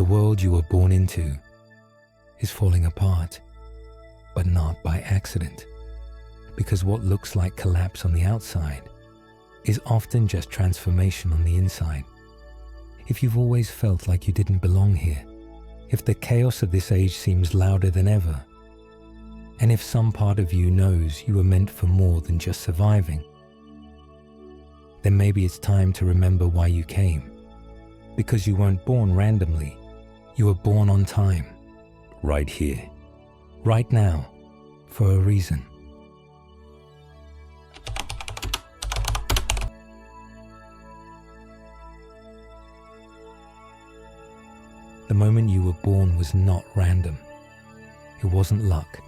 world you were born into is falling apart, but not by accident, because what looks like collapse on the outside is often just transformation on the inside. If you've always felt like you didn't belong here, if the chaos of this age seems louder than ever, and if some part of you knows you were meant for more than just surviving, then maybe it's time to remember why you came. Because you weren't born randomly, you were born on time, right here, right now, for a reason. The moment you were born was not random. It wasn't luck.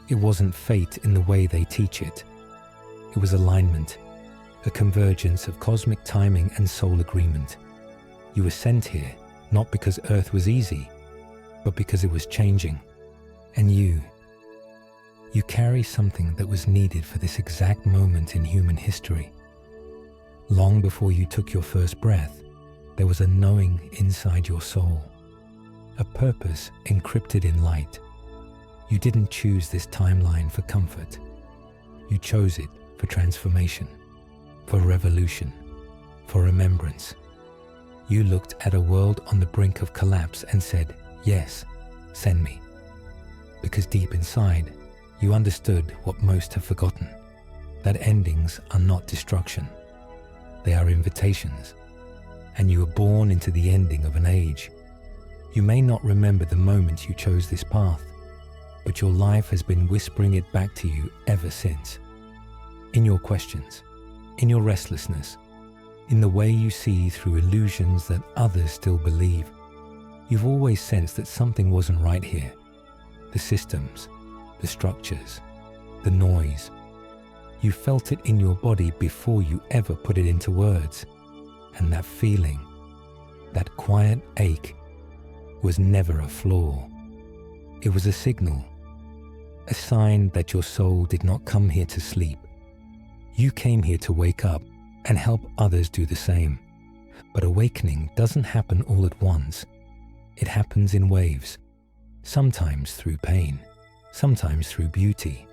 It wasn't fate in the way they teach it. It was alignment, a convergence of cosmic timing and soul agreement. You were sent here, not because Earth was easy, but because it was changing. And you carry something that was needed for this exact moment in human history. Long before you took your first breath, there was a knowing inside your soul, a purpose encrypted in light. You didn't choose this timeline for comfort. You chose it for transformation, for revolution, for remembrance. You looked at a world on the brink of collapse and said, "Yes, send me." Because deep inside, you understood what most have forgotten, that endings are not destruction. They are invitations. And you were born into the ending of an age. You may not remember the moment you chose this path, but your life has been whispering it back to you ever since. In your questions, in your restlessness, in the way you see through illusions that others still believe, you've always sensed that something wasn't right here. The systems, the structures, the noise. You felt it in your body before you ever put it into words. And that feeling, that quiet ache, was never a flaw. It was a signal, a sign that your soul did not come here to sleep. You came here to wake up and help others do the same. But awakening doesn't happen all at once. It happens in waves, sometimes through pain, sometimes through beauty,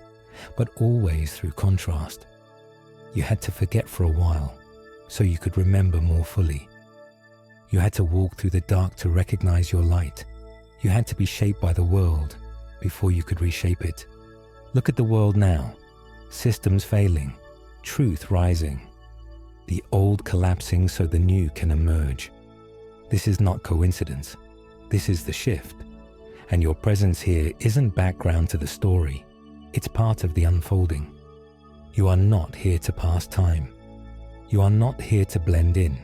but always through contrast. You had to forget for a while so you could remember more fully. You had to walk through the dark to recognize your light. You had to be shaped by the world before you could reshape it. Look at the world now. Systems failing, truth rising, the old collapsing so the new can emerge. This is not coincidence. This is the shift. And your presence here isn't background to the story. It's part of the unfolding. You are not here to pass time. You are not here to blend in.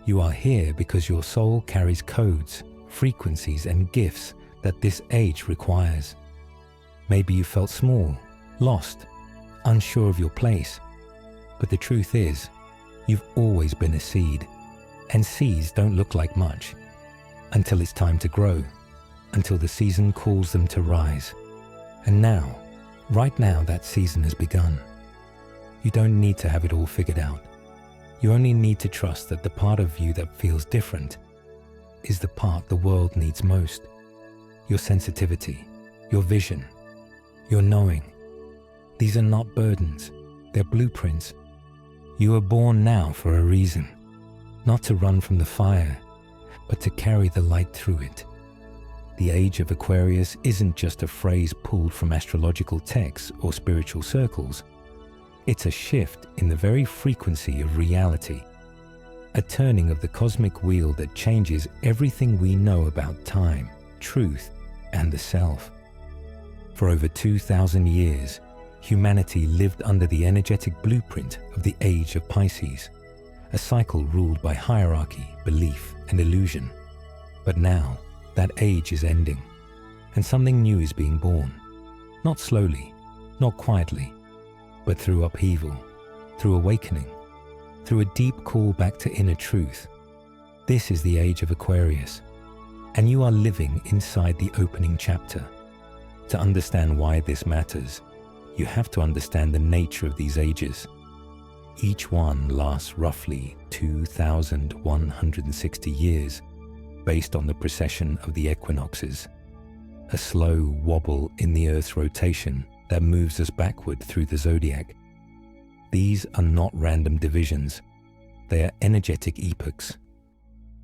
You are here because your soul carries codes, frequencies, and gifts that this age requires. Maybe you felt small, lost, unsure of your place. But the truth is, you've always been a seed, and seeds don't look like much until it's time to grow, until the season calls them to rise. And now, right now, that season has begun. You don't need to have it all figured out. You only need to trust that the part of you that feels different is the part the world needs most. Your sensitivity, your vision, your knowing. These are not burdens, they're blueprints. You are born now for a reason, not to run from the fire, but to carry the light through it. The age of Aquarius isn't just a phrase pulled from astrological texts or spiritual circles. It's a shift in the very frequency of reality, a turning of the cosmic wheel that changes everything we know about time, truth, and the self. For over 2,000 years, humanity lived under the energetic blueprint of the age of Pisces, a cycle ruled by hierarchy, belief, and illusion. But now, that age is ending, and something new is being born. Not slowly, not quietly, but through upheaval, through awakening, through a deep call back to inner truth. This is the age of Aquarius, and you are living inside the opening chapter. To understand why this matters, you have to understand the nature of these ages. Each one lasts roughly 2,160 years, based on the precession of the equinoxes, a slow wobble in the Earth's rotation that moves us backward through the zodiac. These are not random divisions, they are energetic epochs.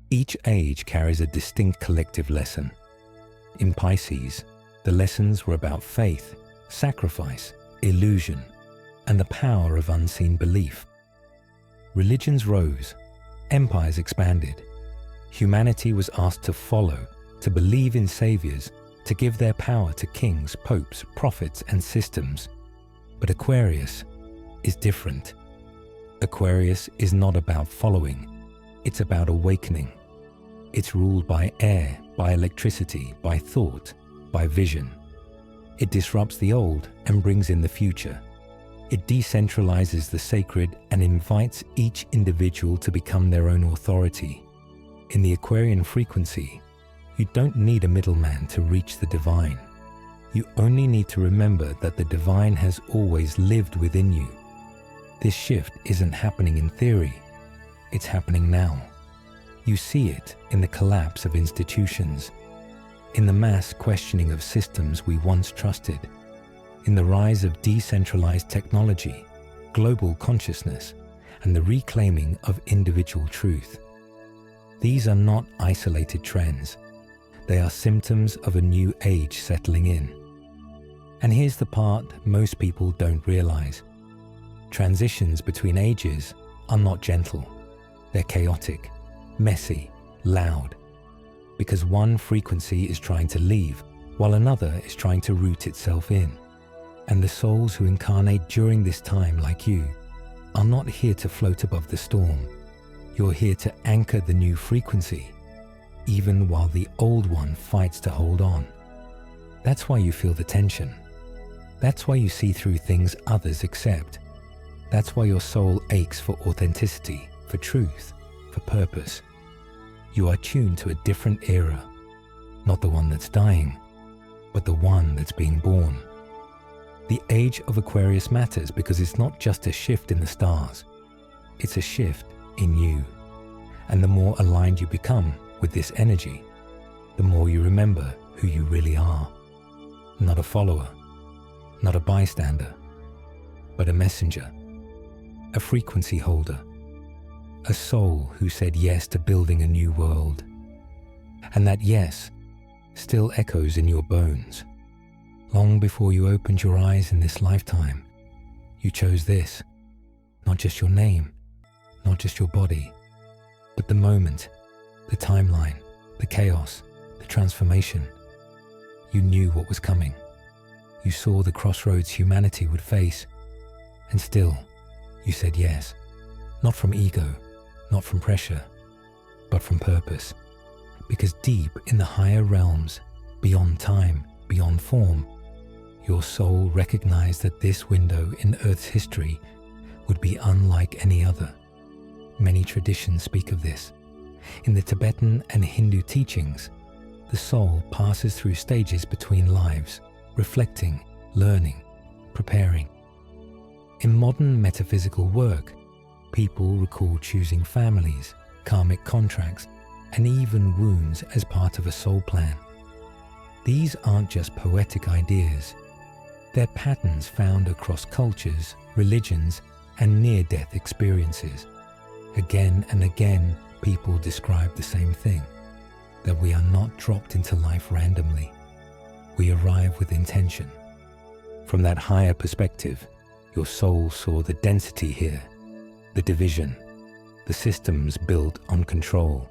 Each age carries a distinct collective lesson. In Pisces, the lessons were about faith, sacrifice, illusion, and the power of unseen belief. Religions rose, empires expanded. Humanity was asked to follow, to believe in saviors, to give their power to kings, popes, prophets, and systems. But Aquarius is different. Aquarius is not about following, it's about awakening. It's ruled by air, by electricity, by thought, by vision. It disrupts the old and brings in the future. It decentralizes the sacred and invites each individual to become their own authority. In the Aquarian frequency, you don't need a middleman to reach the divine. You only need to remember that the divine has always lived within you. This shift isn't happening in theory, it's happening now. You see it in the collapse of institutions, in the mass questioning of systems we once trusted, in the rise of decentralized technology, global consciousness, and the reclaiming of individual truth. These are not isolated trends. They are symptoms of a new age settling in. And here's the part most people don't realize. Transitions between ages are not gentle. They're chaotic, messy, loud, because one frequency is trying to leave while another is trying to root itself in. And the souls who incarnate during this time, like you, are not here to float above the storm. You're here to anchor the new frequency, even while the old one fights to hold on. That's why you feel the tension. That's why you see through things others accept. That's why your soul aches for authenticity, for truth, for purpose. You are tuned to a different era, not the one that's dying, but the one that's being born. The age of Aquarius matters because it's not just a shift in the stars, it's a shift in you. And the more aligned you become with this energy, the more you remember who you really are. Not a follower, not a bystander, but a messenger, a frequency holder, a soul who said yes to building a new world. And that yes still echoes in your bones. Long before you opened your eyes in this lifetime, you chose this. Not just your name, not just your body, but the moment, the timeline, the chaos, the transformation. You knew what was coming. You saw the crossroads humanity would face, and still, you said yes. Not from ego, not from pressure, but from purpose. Because deep in the higher realms, beyond time, beyond form, your soul recognized that this window in Earth's history would be unlike any other. Many traditions speak of this. In the Tibetan and Hindu teachings, the soul passes through stages between lives, reflecting, learning, preparing. In modern metaphysical work, people recall choosing families, karmic contracts, and even wounds as part of a soul plan. These aren't just poetic ideas. They're patterns found across cultures, religions, and near-death experiences. Again and again, people describe the same thing, that we are not dropped into life randomly. We arrive with intention. From that higher perspective, your soul saw the density here, the division, the systems built on control,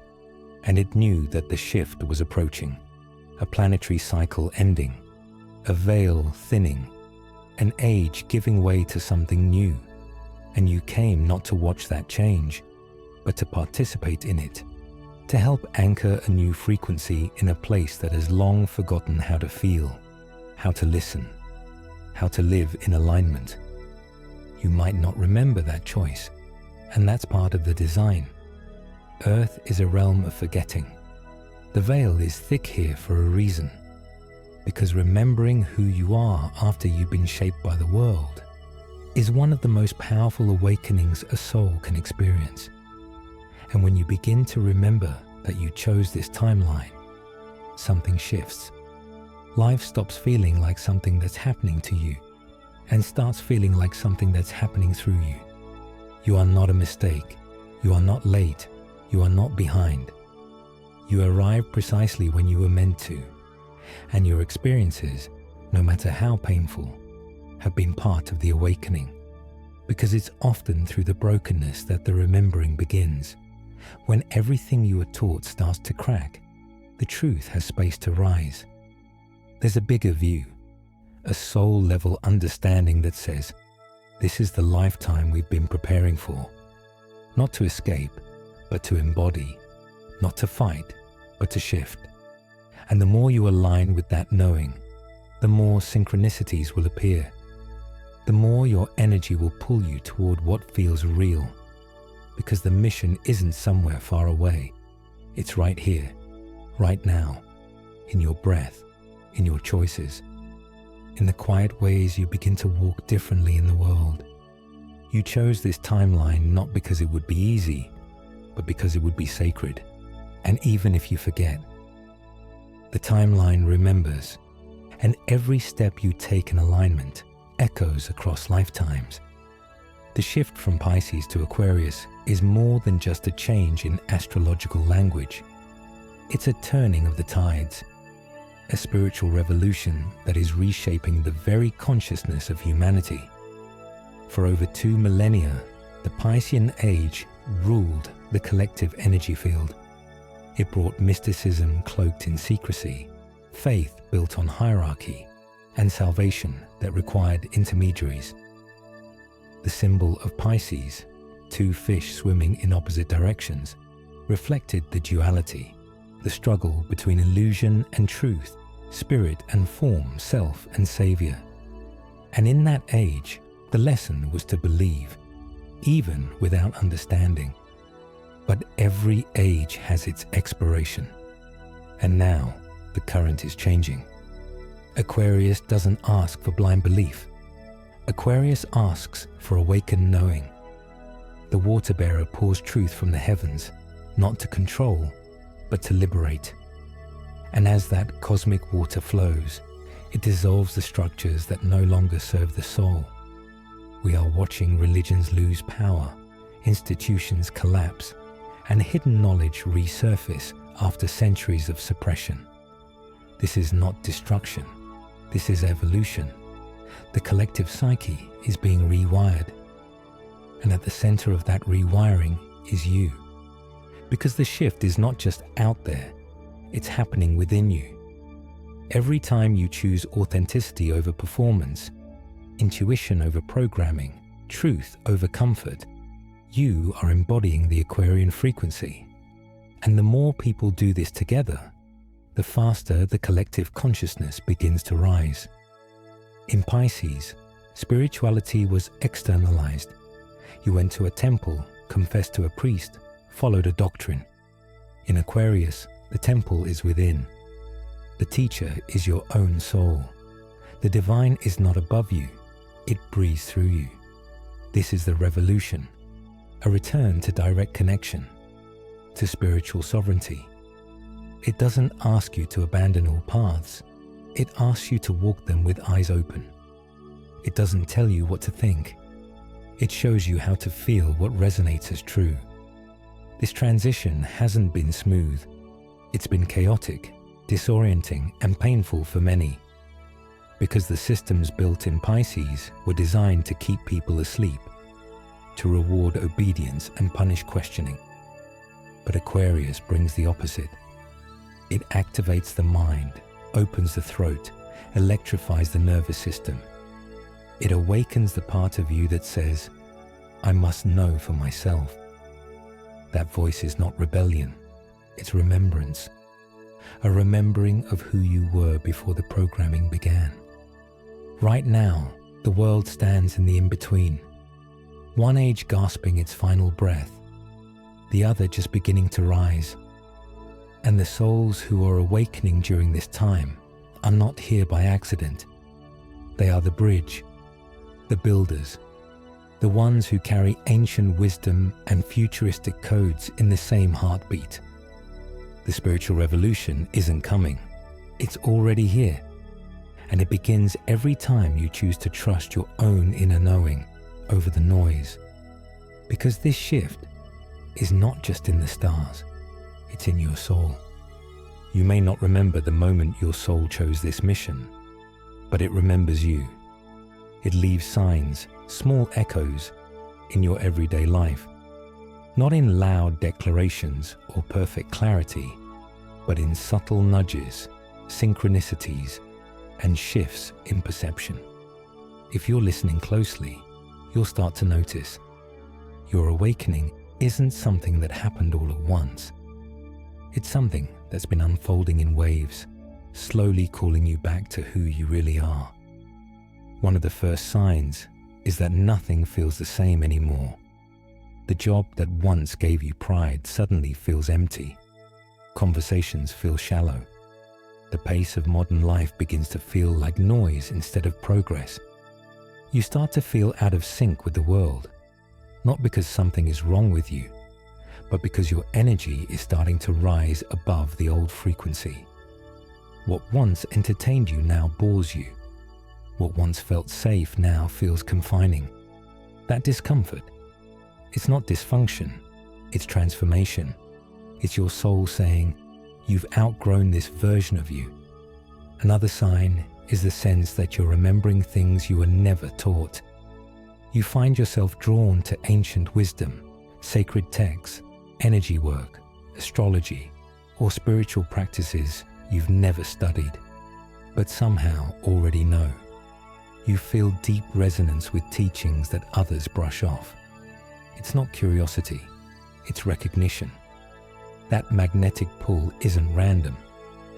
and it knew that the shift was approaching, a planetary cycle ending, a veil thinning, an age giving way to something new. And you came not to watch that change, but to participate in it, to help anchor a new frequency in a place that has long forgotten how to feel, how to listen, how to live in alignment. You might not remember that choice, and that's part of the design. Earth is a realm of forgetting. The veil is thick here for a reason, because remembering who you are after you've been shaped by the world is one of the most powerful awakenings a soul can experience. And when you begin to remember that you chose this timeline, something shifts. Life stops feeling like something that's happening to you and starts feeling like something that's happening through you. You are not a mistake. You are not late. You are not behind. You arrived precisely when you were meant to, and your experiences, no matter how painful, have been part of the awakening, because it's often through the brokenness that the remembering begins. When everything you were taught starts to crack, the truth has space to rise. There's a bigger view, a soul-level understanding that says, this is the lifetime we've been preparing for, not to escape, but to embody, not to fight, but to shift. And the more you align with that knowing, the more synchronicities will appear. The more your energy will pull you toward what feels real, because the mission isn't somewhere far away. It's right here, right now, in your breath, in your choices, in the quiet ways you begin to walk differently in the world. You chose this timeline not because it would be easy, but because it would be sacred. And even if you forget, the timeline remembers, and every step you take in alignment echoes across lifetimes. The shift from Pisces to Aquarius is more than just a change in astrological language. It's a turning of the tides, a spiritual revolution that is reshaping the very consciousness of humanity. For over 2 millennia, the Piscean age ruled the collective energy field. It brought mysticism cloaked in secrecy, faith built on hierarchy, and salvation that required intermediaries. The symbol of Pisces, 2 fish swimming in opposite directions, reflected the duality, the struggle between illusion and truth, spirit and form, self and savior. And in that age, the lesson was to believe, even without understanding. But every age has its expiration. And now, the current is changing. Aquarius doesn't ask for blind belief. Aquarius asks for awakened knowing. The water bearer pours truth from the heavens, not to control, but to liberate. And as that cosmic water flows, it dissolves the structures that no longer serve the soul. We are watching religions lose power, institutions collapse, and hidden knowledge resurface after centuries of suppression. This is not destruction. This is evolution. The collective psyche is being rewired. And at the center of that rewiring is you. Because the shift is not just out there, it's happening within you. Every time you choose authenticity over performance, intuition over programming, truth over comfort, you are embodying the Aquarian frequency. And the more people do this together, the faster the collective consciousness begins to rise. In Pisces, spirituality was externalized. You went to a temple, confessed to a priest, followed a doctrine. In Aquarius, the temple is within. The teacher is your own soul. The divine is not above you. It breathes through you. This is the revolution, a return to direct connection, to spiritual sovereignty. It doesn't ask you to abandon all paths. It asks you to walk them with eyes open. It doesn't tell you what to think. It shows you how to feel what resonates as true. This transition hasn't been smooth. It's been chaotic, disorienting, and painful for many. Because the systems built in Pisces were designed to keep people asleep, to reward obedience and punish questioning. But Aquarius brings the opposite. It activates the mind, opens the throat, electrifies the nervous system. It awakens the part of you that says, I must know for myself. That voice is not rebellion, it's remembrance. A remembering of who you were before the programming began. Right now, the world stands in the in-between. One age gasping its final breath, the other just beginning to rise. And the souls who are awakening during this time are not here by accident. They are the bridge, the builders, the ones who carry ancient wisdom and futuristic codes in the same heartbeat. The spiritual revolution isn't coming. It's already here. And it begins every time you choose to trust your own inner knowing over the noise. Because this shift is not just in the stars, it's in your soul. You may not remember the moment your soul chose this mission, but it remembers you. It leaves signs, small echoes, in your everyday life. Not in loud declarations or perfect clarity, but in subtle nudges, synchronicities, and shifts in perception. If you're listening closely, you'll start to notice your awakening isn't something that happened all at once. It's something that's been unfolding in waves, slowly calling you back to who you really are. One of the first signs is that nothing feels the same anymore. The job that once gave you pride suddenly feels empty. Conversations feel shallow. The pace of modern life begins to feel like noise instead of progress. You start to feel out of sync with the world, not because something is wrong with you, but because your energy is starting to rise above the old frequency. What once entertained you now bores you. What once felt safe now feels confining. That discomfort, it's not dysfunction, it's transformation. It's your soul saying, you've outgrown this version of you. Another sign is the sense that you're remembering things you were never taught. You find yourself drawn to ancient wisdom, sacred texts, energy work, astrology, or spiritual practices you've never studied, but somehow already know. You feel deep resonance with teachings that others brush off. It's not curiosity, it's recognition. That magnetic pull isn't random.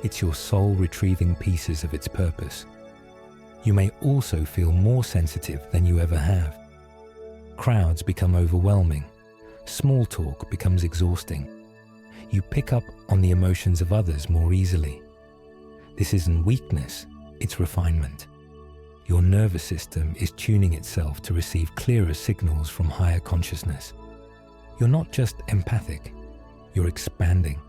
It's your soul retrieving pieces of its purpose. You may also feel more sensitive than you ever have. Crowds become overwhelming. Small talk becomes exhausting. You pick up on the emotions of others more easily. This isn't weakness, it's refinement. Your nervous system is tuning itself to receive clearer signals from higher consciousness. You're not just empathic, you're expanding.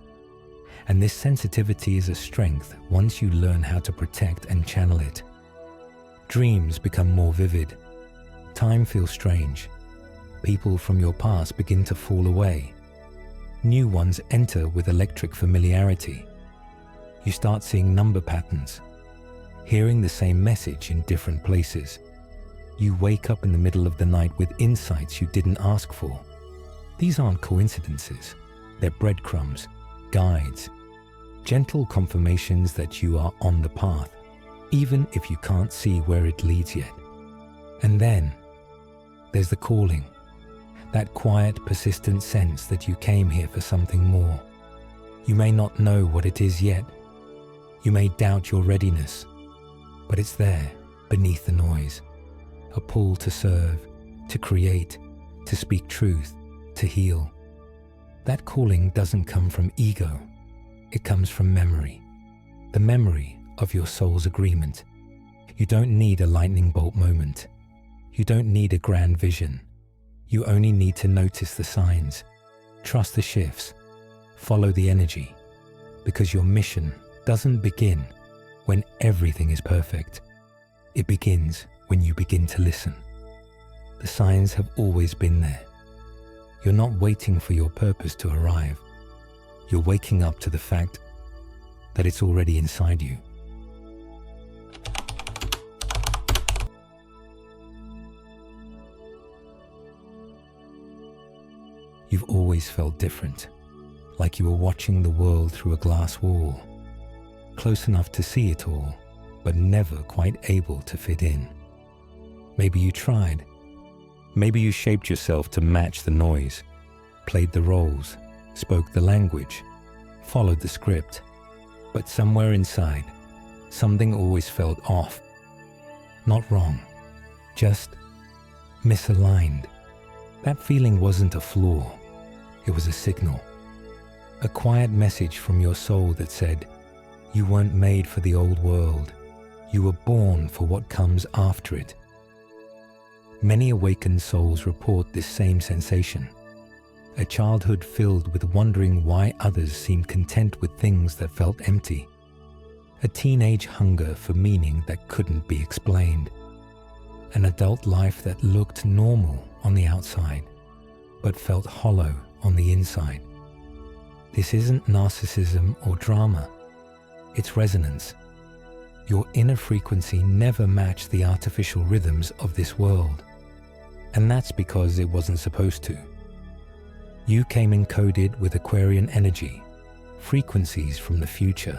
And this sensitivity is a strength once you learn how to protect and channel it. Dreams become more vivid. Time feels strange. People from your past begin to fall away. New ones enter with electric familiarity. You start seeing number patterns, hearing the same message in different places. You wake up in the middle of the night with insights you didn't ask for. These aren't coincidences. They're breadcrumbs, guides, gentle confirmations that you are on the path, even if you can't see where it leads yet. And then there's the calling, that quiet, persistent sense that you came here for something more. You may not know what it is yet. You may doubt your readiness, but it's there, beneath the noise. A pull to serve, to create, to speak truth, to heal. That calling doesn't come from ego. It comes from memory. The memory of your soul's agreement. You don't need a lightning bolt moment. You don't need a grand vision. You only need to notice the signs, trust the shifts, follow the energy, because your mission doesn't begin when everything is perfect. It begins when you begin to listen. The signs have always been there. You're not waiting for your purpose to arrive. You're waking up to the fact that it's already inside you. You've always felt different, like you were watching the world through a glass wall, close enough to see it all, but never quite able to fit in. Maybe you tried. Maybe you shaped yourself to match the noise, played the roles, spoke the language, followed the script, but somewhere inside, something always felt off. Not wrong, just misaligned. That feeling wasn't a flaw, it was a signal. A quiet message from your soul that said, you weren't made for the old world, you were born for what comes after it. Many awakened souls report this same sensation, a childhood filled with wondering why others seemed content with things that felt empty, a teenage hunger for meaning that couldn't be explained, an adult life that looked normal on the outside, but felt hollow on the inside. This isn't narcissism or drama, it's resonance. Your inner frequency never matched the artificial rhythms of this world, and that's because it wasn't supposed to. You came encoded with Aquarian energy, frequencies from the future.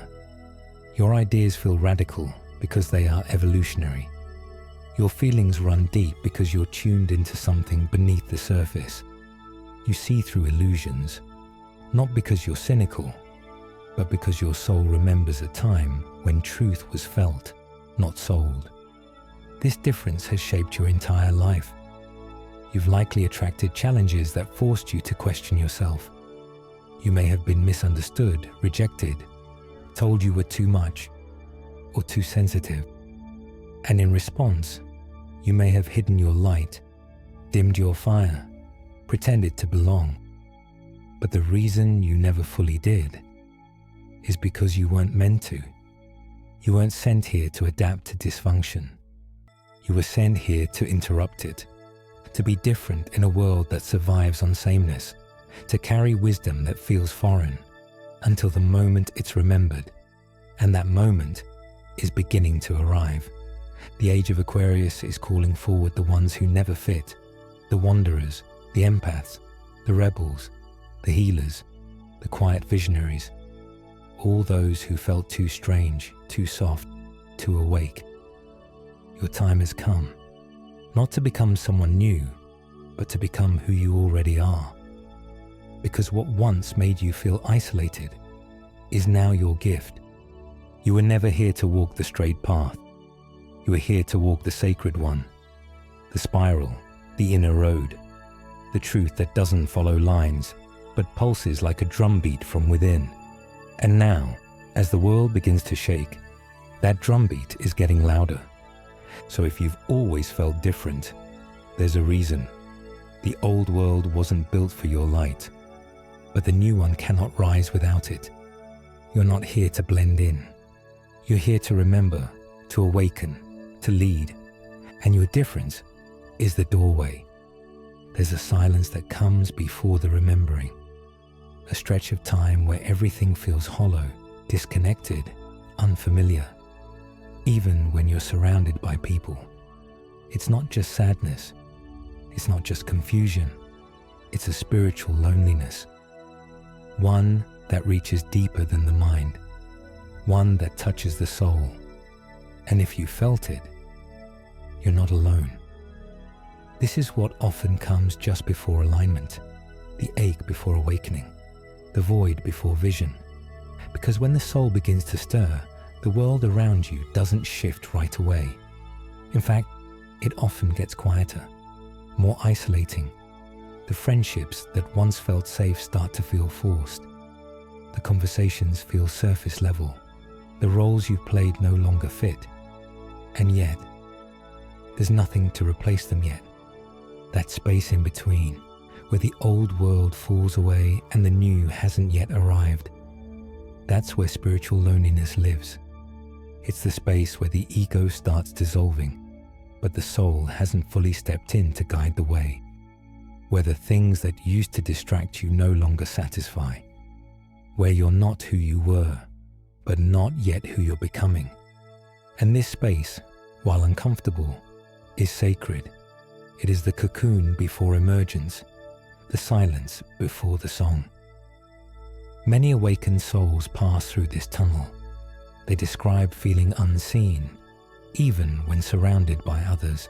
Your ideas feel radical because they are evolutionary. Your feelings run deep because you're tuned into something beneath the surface. You see through illusions, not because you're cynical, but because your soul remembers a time when truth was felt, not sold. This difference has shaped your entire life. You've likely attracted challenges that forced you to question yourself. You may have been misunderstood, rejected, told you were too much or too sensitive. And in response, you may have hidden your light, dimmed your fire, pretended to belong. But the reason you never fully did is because you weren't meant to. You weren't sent here to adapt to dysfunction. You were sent here to interrupt it, to be different in a world that survives on sameness, to carry wisdom that feels foreign until the moment it's remembered, and that moment is beginning to arrive. The age of Aquarius is calling forward the ones who never fit, the wanderers, the empaths, the rebels, the healers, the quiet visionaries, all those who felt too strange, too soft, too awake. Your time has come, not to become someone new, but to become who you already are. Because what once made you feel isolated is now your gift. You were never here to walk the straight path. You were here to walk the sacred one, the spiral, the inner road, the truth that doesn't follow lines, but pulses like a drumbeat from within. And now, as the world begins to shake, that drumbeat is getting louder. So if you've always felt different, there's a reason. The old world wasn't built for your light, but the new one cannot rise without it. You're not here to blend in. You're here to remember, to awaken, to lead. And your difference is the doorway. There's a silence that comes before the remembering. A stretch of time where everything feels hollow, disconnected, unfamiliar. Even when you're surrounded by people. It's not just sadness. It's not just confusion. It's a spiritual loneliness. One that reaches deeper than the mind. One that touches the soul. And if you felt it, you're not alone. This is what often comes just before alignment, the ache before awakening, the void before vision. Because when the soul begins to stir, the world around you doesn't shift right away. In fact, it often gets quieter, more isolating. The friendships that once felt safe start to feel forced. The conversations feel surface level. The roles you've played no longer fit. And yet, there's nothing to replace them yet. That space in between, where the old world falls away and the new hasn't yet arrived. That's where spiritual loneliness lives. It's the space where the ego starts dissolving, but the soul hasn't fully stepped in to guide the way. Where the things that used to distract you no longer satisfy. Where you're not who you were, but not yet who you're becoming. And this space, while uncomfortable, is sacred. It is the cocoon before emergence, the silence before the song. Many awakened souls pass through this tunnel. They describe feeling unseen, even when surrounded by others,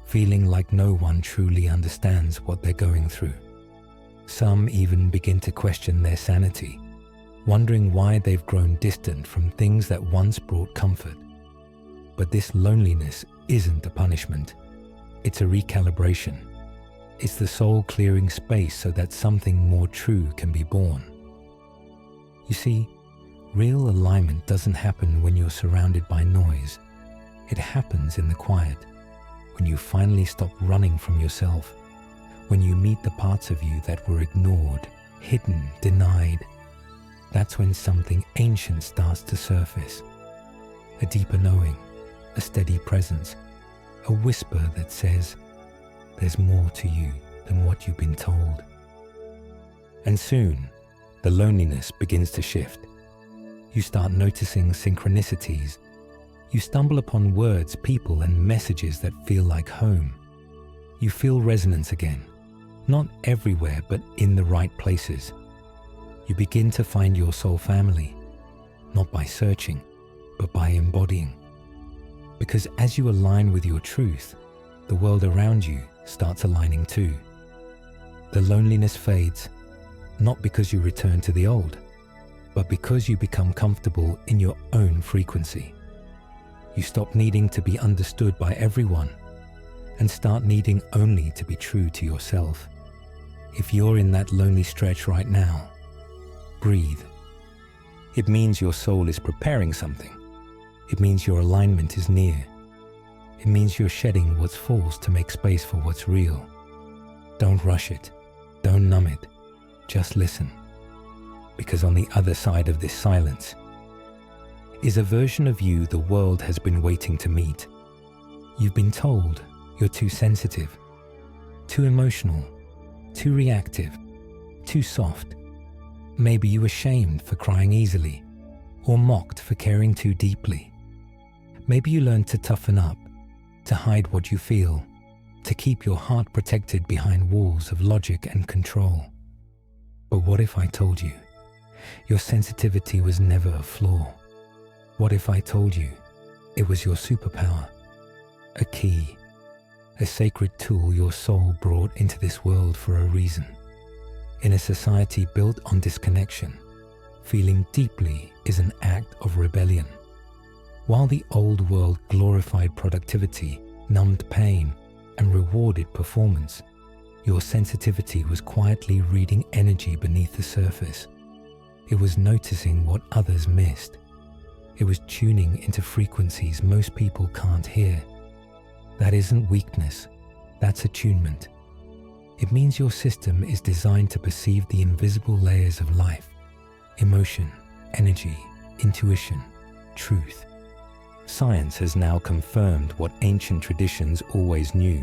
feeling like no one truly understands what they're going through. Some even begin to question their sanity, wondering why they've grown distant from things that once brought comfort. But this loneliness isn't a punishment. It's a recalibration. It's the soul clearing space so that something more true can be born. You see, real alignment doesn't happen when you're surrounded by noise. It happens in the quiet, when you finally stop running from yourself, When you meet the parts of you that were ignored, hidden, denied, that's when something ancient starts to surface. A deeper knowing, a steady presence, a whisper that says, there's more to you than what you've been told. And soon, the loneliness begins to shift. You start noticing synchronicities. You stumble upon words, people, and messages that feel like home. You feel resonance again, not everywhere, but in the right places. You begin to find your soul family, not by searching, but by embodying. Because as you align with your truth, the world around you starts aligning too. The loneliness fades, not because you return to the old, but because you become comfortable in your own frequency. You stop needing to be understood by everyone and start needing only to be true to yourself. If you're in that lonely stretch right now, breathe. It means your soul is preparing something. It means your alignment is near. It means you're shedding what's false to make space for what's real. Don't rush it. Don't numb it. Just listen. Because on the other side of this silence is a version of you the world has been waiting to meet. You've been told you're too sensitive, too emotional, too reactive, too soft. Maybe you were shamed for crying easily, or mocked for caring too deeply. Maybe you learned to toughen up, to hide what you feel, to keep your heart protected behind walls of logic and control. But what if I told you your sensitivity was never a flaw? What if I told you it was your superpower, a key, a sacred tool your soul brought into this world for a reason? In a society built on disconnection, feeling deeply is an act of rebellion. While the old world glorified productivity, numbed pain, and rewarded performance, your sensitivity was quietly reading energy beneath the surface. It was noticing what others missed. It was tuning into frequencies most people can't hear. That isn't weakness, that's attunement. It means your system is designed to perceive the invisible layers of life: emotion, energy, intuition, truth. Science has now confirmed what ancient traditions always knew.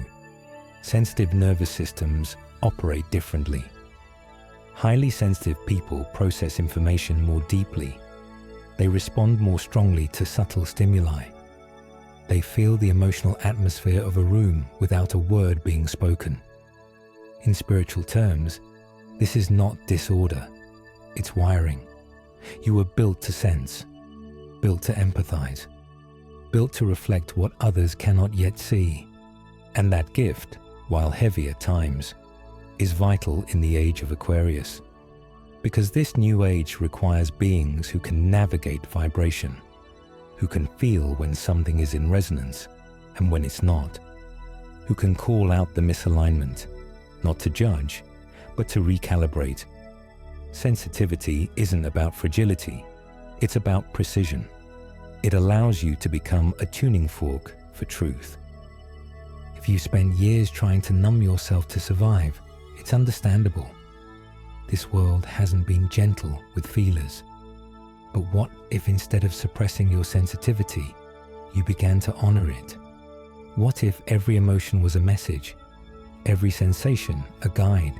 Sensitive nervous systems operate differently. Highly sensitive people process information more deeply. They respond more strongly to subtle stimuli. They feel the emotional atmosphere of a room without a word being spoken. In spiritual terms, this is not disorder, it's wiring. You were built to sense, built to empathize, built to reflect what others cannot yet see. And that gift, while heavy at times, is vital in the age of Aquarius. Because this new age requires beings who can navigate vibration, who can feel when something is in resonance and when it's not, who can call out the misalignment, not to judge, but to recalibrate. Sensitivity isn't about fragility, it's about precision. It allows you to become a tuning fork for truth. If you spent years trying to numb yourself to survive, it's understandable. This world hasn't been gentle with feelers. But what if instead of suppressing your sensitivity, you began to honor it? What if every emotion was a message, every sensation a guide?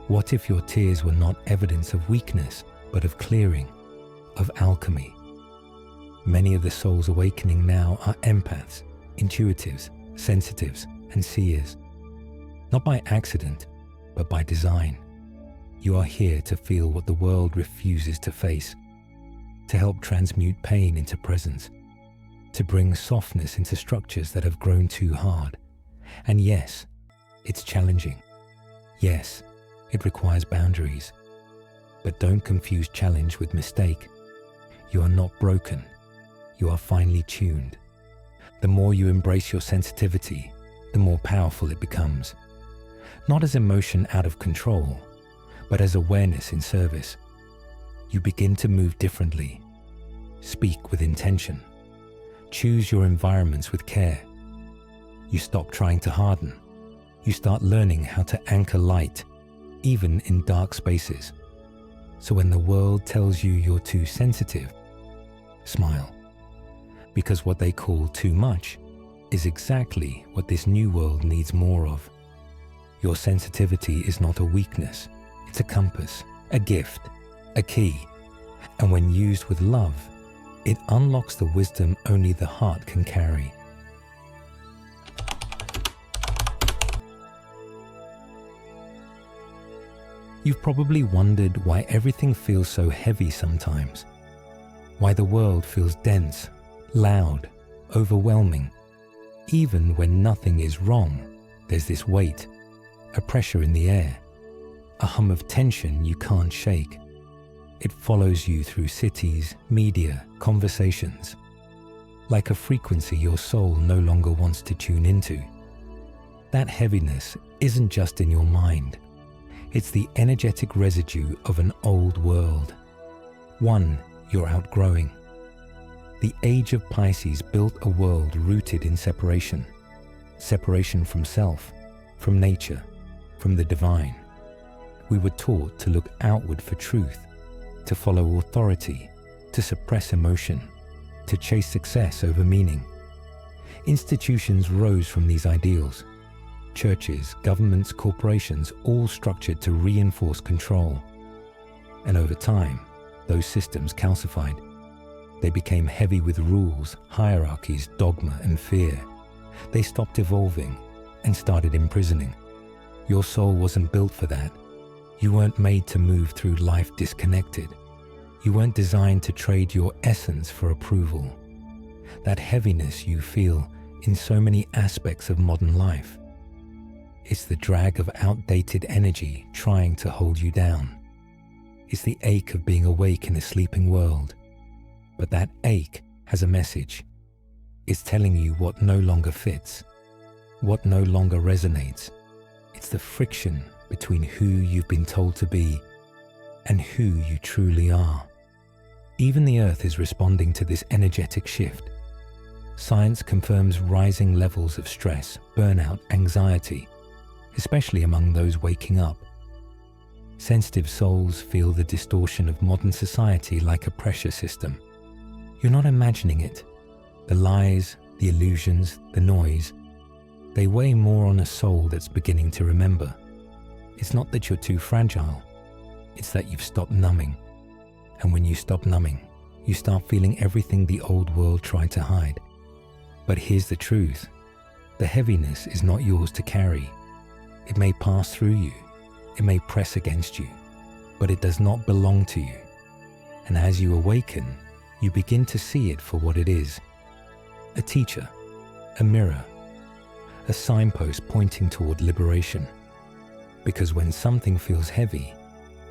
What if your tears were not evidence of weakness, but of clearing, of alchemy? Many of the souls awakening now are empaths, intuitives, sensitives, and seers. Not by accident, but by design. You are here to feel what the world refuses to face, to help transmute pain into presence, to bring softness into structures that have grown too hard. And yes, it's challenging. Yes, it requires boundaries. But don't confuse challenge with mistake. You are not broken. You are finely tuned. The more you embrace your sensitivity, the more powerful it becomes. Not as emotion out of control, but as awareness in service. You begin to move differently. Speak with intention. Choose your environments with care. You stop trying to harden. You start learning how to anchor light, even in dark spaces. So when the world tells you you're too sensitive, smile. Because what they call too much is exactly what this new world needs more of. Your sensitivity is not a weakness, it's a compass, a gift, a key. And when used with love, it unlocks the wisdom only the heart can carry. You've probably wondered why everything feels so heavy sometimes, why the world feels dense, loud, overwhelming. Even when nothing is wrong, there's this weight, a pressure in the air, a hum of tension you can't shake. It follows you through cities, media, conversations, like a frequency your soul no longer wants to tune into. That heaviness isn't just in your mind. It's the energetic residue of an old world, one you're outgrowing. The age of Pisces built a world rooted in separation. Separation from self, from nature, from the divine. We were taught to look outward for truth, to follow authority, to suppress emotion, to chase success over meaning. Institutions rose from these ideals. Churches, governments, corporations, all structured to reinforce control. And over time, those systems calcified. They became heavy with rules, hierarchies, dogma, and fear. They stopped evolving and started imprisoning. Your soul wasn't built for that. You weren't made to move through life disconnected. You weren't designed to trade your essence for approval. That heaviness you feel in so many aspects of modern life. It's the drag of outdated energy trying to hold you down. It's the ache of being awake in a sleeping world. But that ache has a message. It's telling you what no longer fits, what no longer resonates. It's the friction between who you've been told to be and who you truly are. Even the Earth is responding to this energetic shift. Science confirms rising levels of stress, burnout, anxiety, especially among those waking up. Sensitive souls feel the distortion of modern society like a pressure system. You're not imagining it. The lies, the illusions, the noise, they weigh more on a soul that's beginning to remember. It's not that you're too fragile, it's that you've stopped numbing. And when you stop numbing, you start feeling everything the old world tried to hide. But here's the truth. The heaviness is not yours to carry. It may pass through you, it may press against you, but it does not belong to you. And as you awaken, you begin to see it for what it is. A teacher, a mirror, a signpost pointing toward liberation. Because when something feels heavy,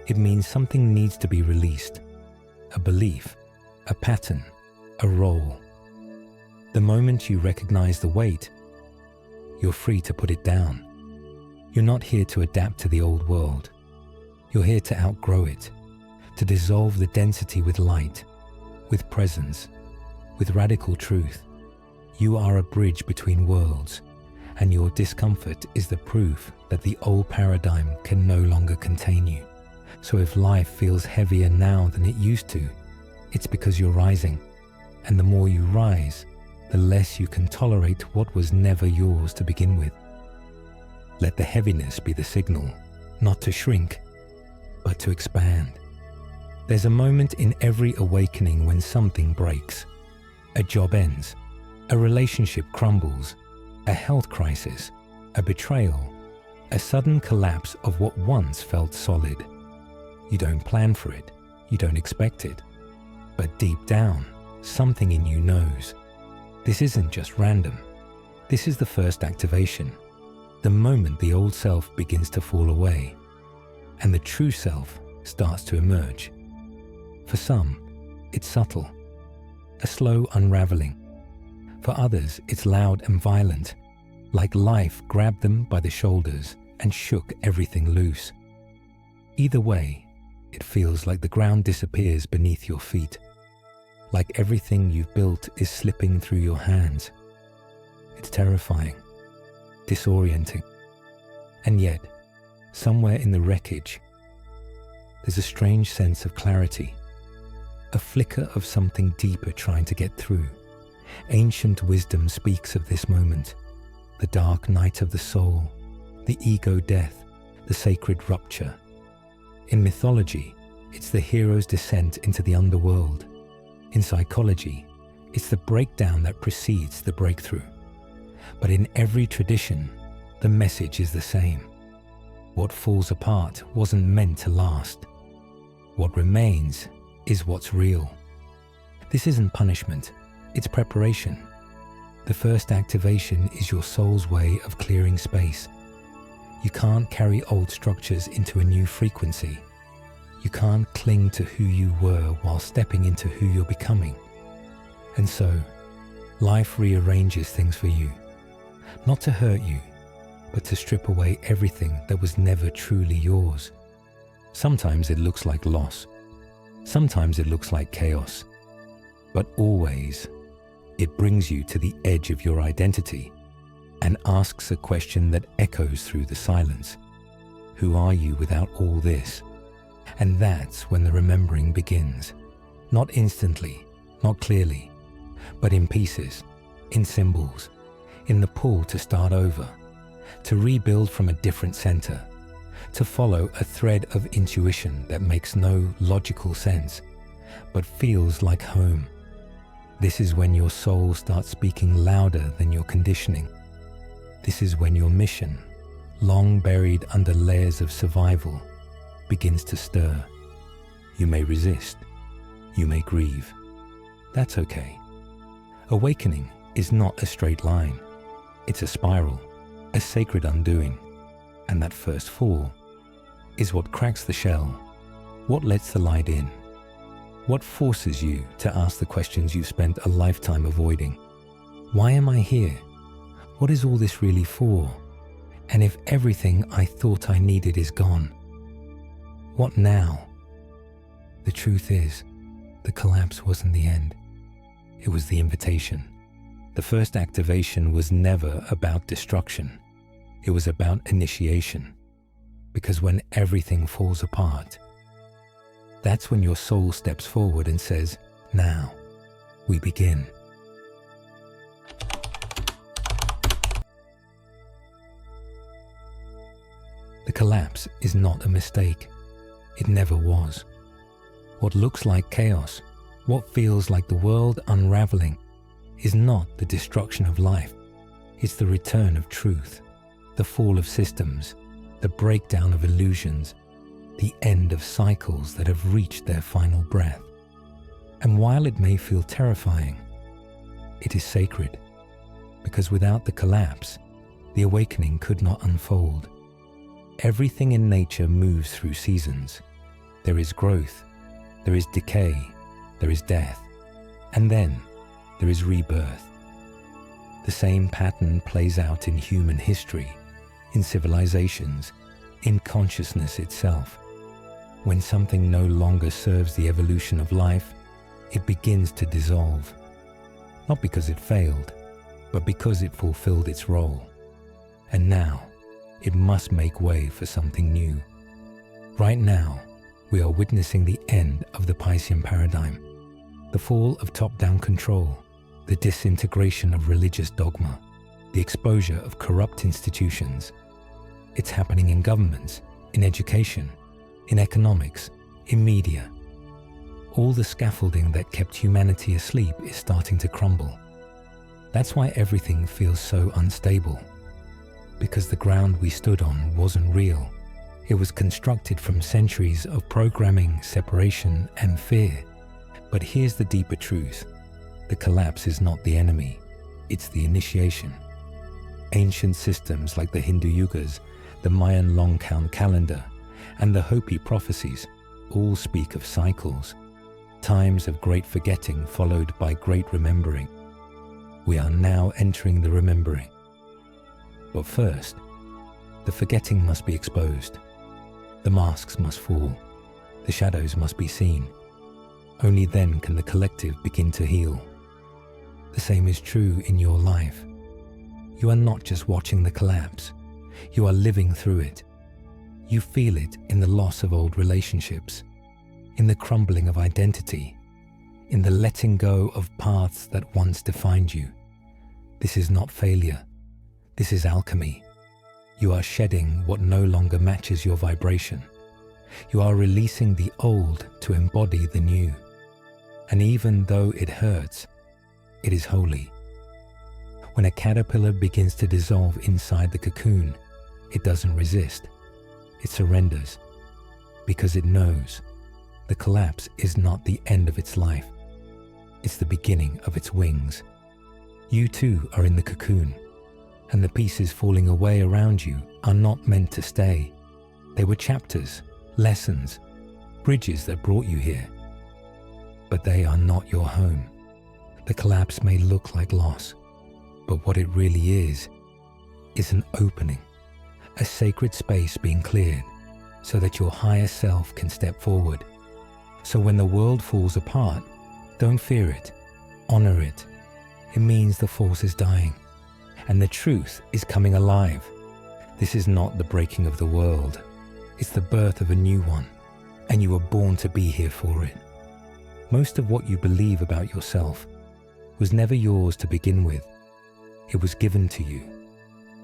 it means something needs to be released. A belief, a pattern, a role. The moment you recognize the weight, you're free to put it down. You're not here to adapt to the old world. You're here to outgrow it, to dissolve the density with light, with presence, with radical truth. You are a bridge between worlds, and your discomfort is the proof that the old paradigm can no longer contain you. So if life feels heavier now than it used to, it's because you're rising. And the more you rise, the less you can tolerate what was never yours to begin with. Let the heaviness be the signal, not to shrink, but to expand. There's a moment in every awakening when something breaks. A job ends, a relationship crumbles, a health crisis, a betrayal, a sudden collapse of what once felt solid. You don't plan for it, you don't expect it. But deep down, something in you knows. This isn't just random. This is the first activation. The moment the old self begins to fall away, and the true self starts to emerge. For some, it's subtle, a slow unraveling. For others, it's loud and violent, like life grabbed them by the shoulders and shook everything loose. Either way, it feels like the ground disappears beneath your feet, like everything you've built is slipping through your hands. It's terrifying, disorienting, And yet, somewhere in the wreckage, there's a strange sense of clarity, a flicker of something deeper trying to get through. Ancient wisdom speaks of this moment, the dark night of the soul, the ego death, the sacred rupture. In mythology, it's the hero's descent into the underworld. In psychology, it's the breakdown that precedes the breakthrough. But in every tradition, the message is the same. What falls apart wasn't meant to last. What remains is what's real. This isn't punishment, it's preparation. The first activation is your soul's way of clearing space. You can't carry old structures into a new frequency. You can't cling to who you were while stepping into who you're becoming. And so, life rearranges things for you, not to hurt you, but to strip away everything that was never truly yours. Sometimes it looks like loss. Sometimes it looks like chaos. But always, it brings you to the edge of your identity and asks a question that echoes through the silence. Who are you without all this? And that's when the remembering begins. Not instantly, not clearly, but in pieces, in symbols, in the pull to start over, to rebuild from a different center, to follow a thread of intuition that makes no logical sense, but feels like home. This is when your soul starts speaking louder than your conditioning. This is when your mission, long buried under layers of survival, begins to stir. You may resist. You may grieve. That's okay. Awakening is not a straight line. It's a spiral, a sacred undoing. And that first fall is what cracks the shell, what lets the light in, what forces you to ask the questions you've spent a lifetime avoiding. Why am I here? What is all this really for? And if everything I thought I needed is gone, what now? The truth is, the collapse wasn't the end. It was the invitation. The first activation was never about destruction. It was about initiation. Because when everything falls apart, that's when your soul steps forward and says, now, we begin. The collapse is not a mistake. It never was. What looks like chaos, what feels like the world unraveling, is not the destruction of life. It's the return of truth, the fall of systems, the breakdown of illusions, the end of cycles that have reached their final breath. And while it may feel terrifying, it is sacred, because without the collapse, the awakening could not unfold. Everything in nature moves through seasons. There is growth, there is decay, there is death, and then there is rebirth. The same pattern plays out in human history, in civilizations, in consciousness itself. When something no longer serves the evolution of life, it begins to dissolve. Not because it failed, but because it fulfilled its role. And now, it must make way for something new. Right now, we are witnessing the end of the Piscean paradigm, the fall of top-down control, the disintegration of religious dogma, the exposure of corrupt institutions. It's happening in governments, in education, in economics, in media. All the scaffolding that kept humanity asleep is starting to crumble. That's why everything feels so unstable. Because the ground we stood on wasn't real. It was constructed from centuries of programming, separation, and fear. But here's the deeper truth. The collapse is not the enemy. It's the initiation. Ancient systems like the Hindu Yugas, the Mayan long count calendar, and the Hopi prophecies all speak of cycles, times of great forgetting followed by great remembering. We are now entering the remembering. But first, the forgetting must be exposed. The masks must fall. The shadows must be seen. Only then can the collective begin to heal. The same is true in your life. You are not just watching the collapse. You are living through it. You feel it in the loss of old relationships, in the crumbling of identity, in the letting go of paths that once defined you. This is not failure. This is alchemy. You are shedding what no longer matches your vibration. You are releasing the old to embody the new. And even though it hurts, it is holy. When a caterpillar begins to dissolve inside the cocoon, it doesn't resist. It surrenders because it knows the collapse is not the end of its life. It's the beginning of its wings. You too are in the cocoon, and the pieces falling away around you are not meant to stay. They were chapters, lessons, bridges that brought you here. But they are not your home. The collapse may look like loss, but what it really is an opening, a sacred space being cleared so that your higher self can step forward. So when the world falls apart, don't fear it, honor it. It means the force is dying and the truth is coming alive. This is not the breaking of the world. It's the birth of a new one, and you were born to be here for it. Most of what you believe about yourself was never yours to begin with. It was given to you,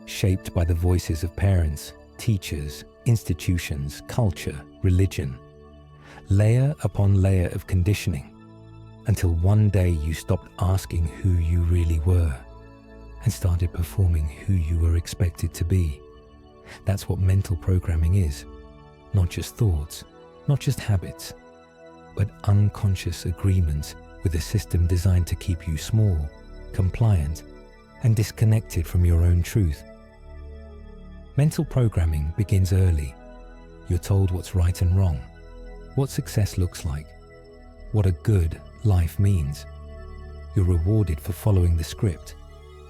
shaped by the voices of parents, teachers, institutions, culture, religion, layer upon layer of conditioning, until one day you stopped asking who you really were and started performing who you were expected to be. That's what mental programming is. Not just thoughts, not just habits, but unconscious agreements with a system designed to keep you small, compliant, and disconnected from your own truth. Mental programming begins early. You're told what's right and wrong, what success looks like, what a good life means. You're rewarded for following the script,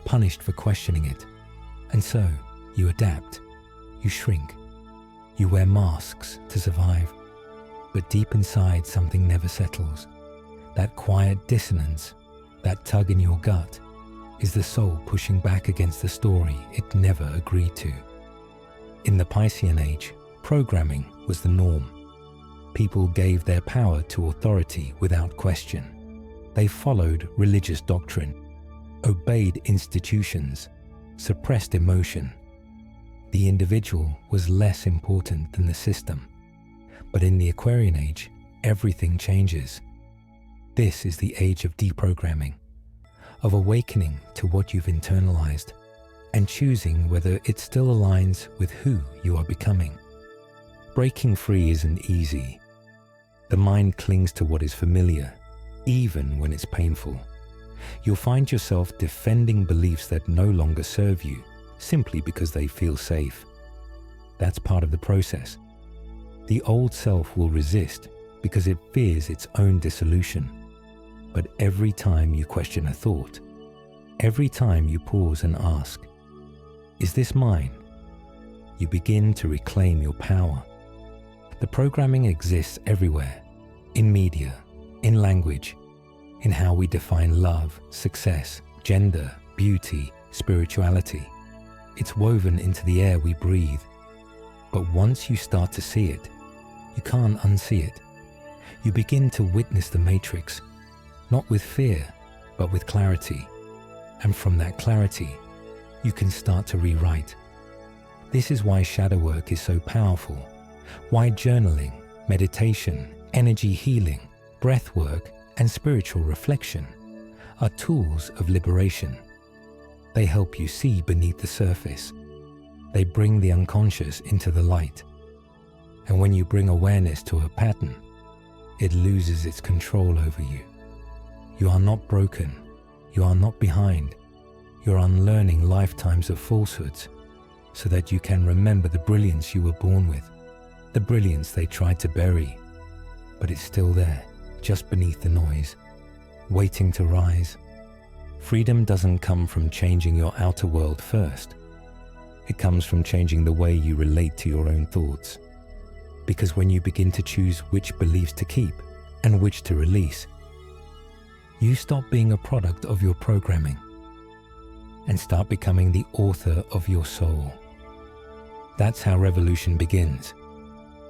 punished for questioning it. And so, you adapt, you shrink, you wear masks to survive. But deep inside, something never settles. That quiet dissonance, that tug in your gut, is the soul pushing back against the story it never agreed to. In the Piscean age, programming was the norm. People gave their power to authority without question. They followed religious doctrine, obeyed institutions, suppressed emotion. The individual was less important than the system. But in the Aquarian age, everything changes. This is the age of deprogramming, of awakening to what you've internalized and choosing whether it still aligns with who you are becoming. Breaking free isn't easy. The mind clings to what is familiar, even when it's painful. You'll find yourself defending beliefs that no longer serve you, simply because they feel safe. That's part of the process. The old self will resist because it fears its own dissolution. But every time you question a thought, every time you pause and ask, "Is this mine?" you begin to reclaim your power. The programming exists everywhere, in media, in language, in how we define love, success, gender, beauty, spirituality. It's woven into the air we breathe. But once you start to see it, you can't unsee it. You begin to witness the matrix, not with fear, but with clarity. And from that clarity, you can start to rewrite. This is why shadow work is so powerful, why journaling, meditation, energy healing, breath work, and spiritual reflection are tools of liberation. They help you see beneath the surface. They bring the unconscious into the light. And when you bring awareness to a pattern, it loses its control over you. You are not broken. You are not behind. You're unlearning lifetimes of falsehoods so that you can remember the brilliance you were born with, the brilliance they tried to bury. But it's still there, just beneath the noise, waiting to rise. Freedom doesn't come from changing your outer world first. It comes from changing the way you relate to your own thoughts. Because when you begin to choose which beliefs to keep and which to release, you stop being a product of your programming and start becoming the author of your soul. That's how revolution begins.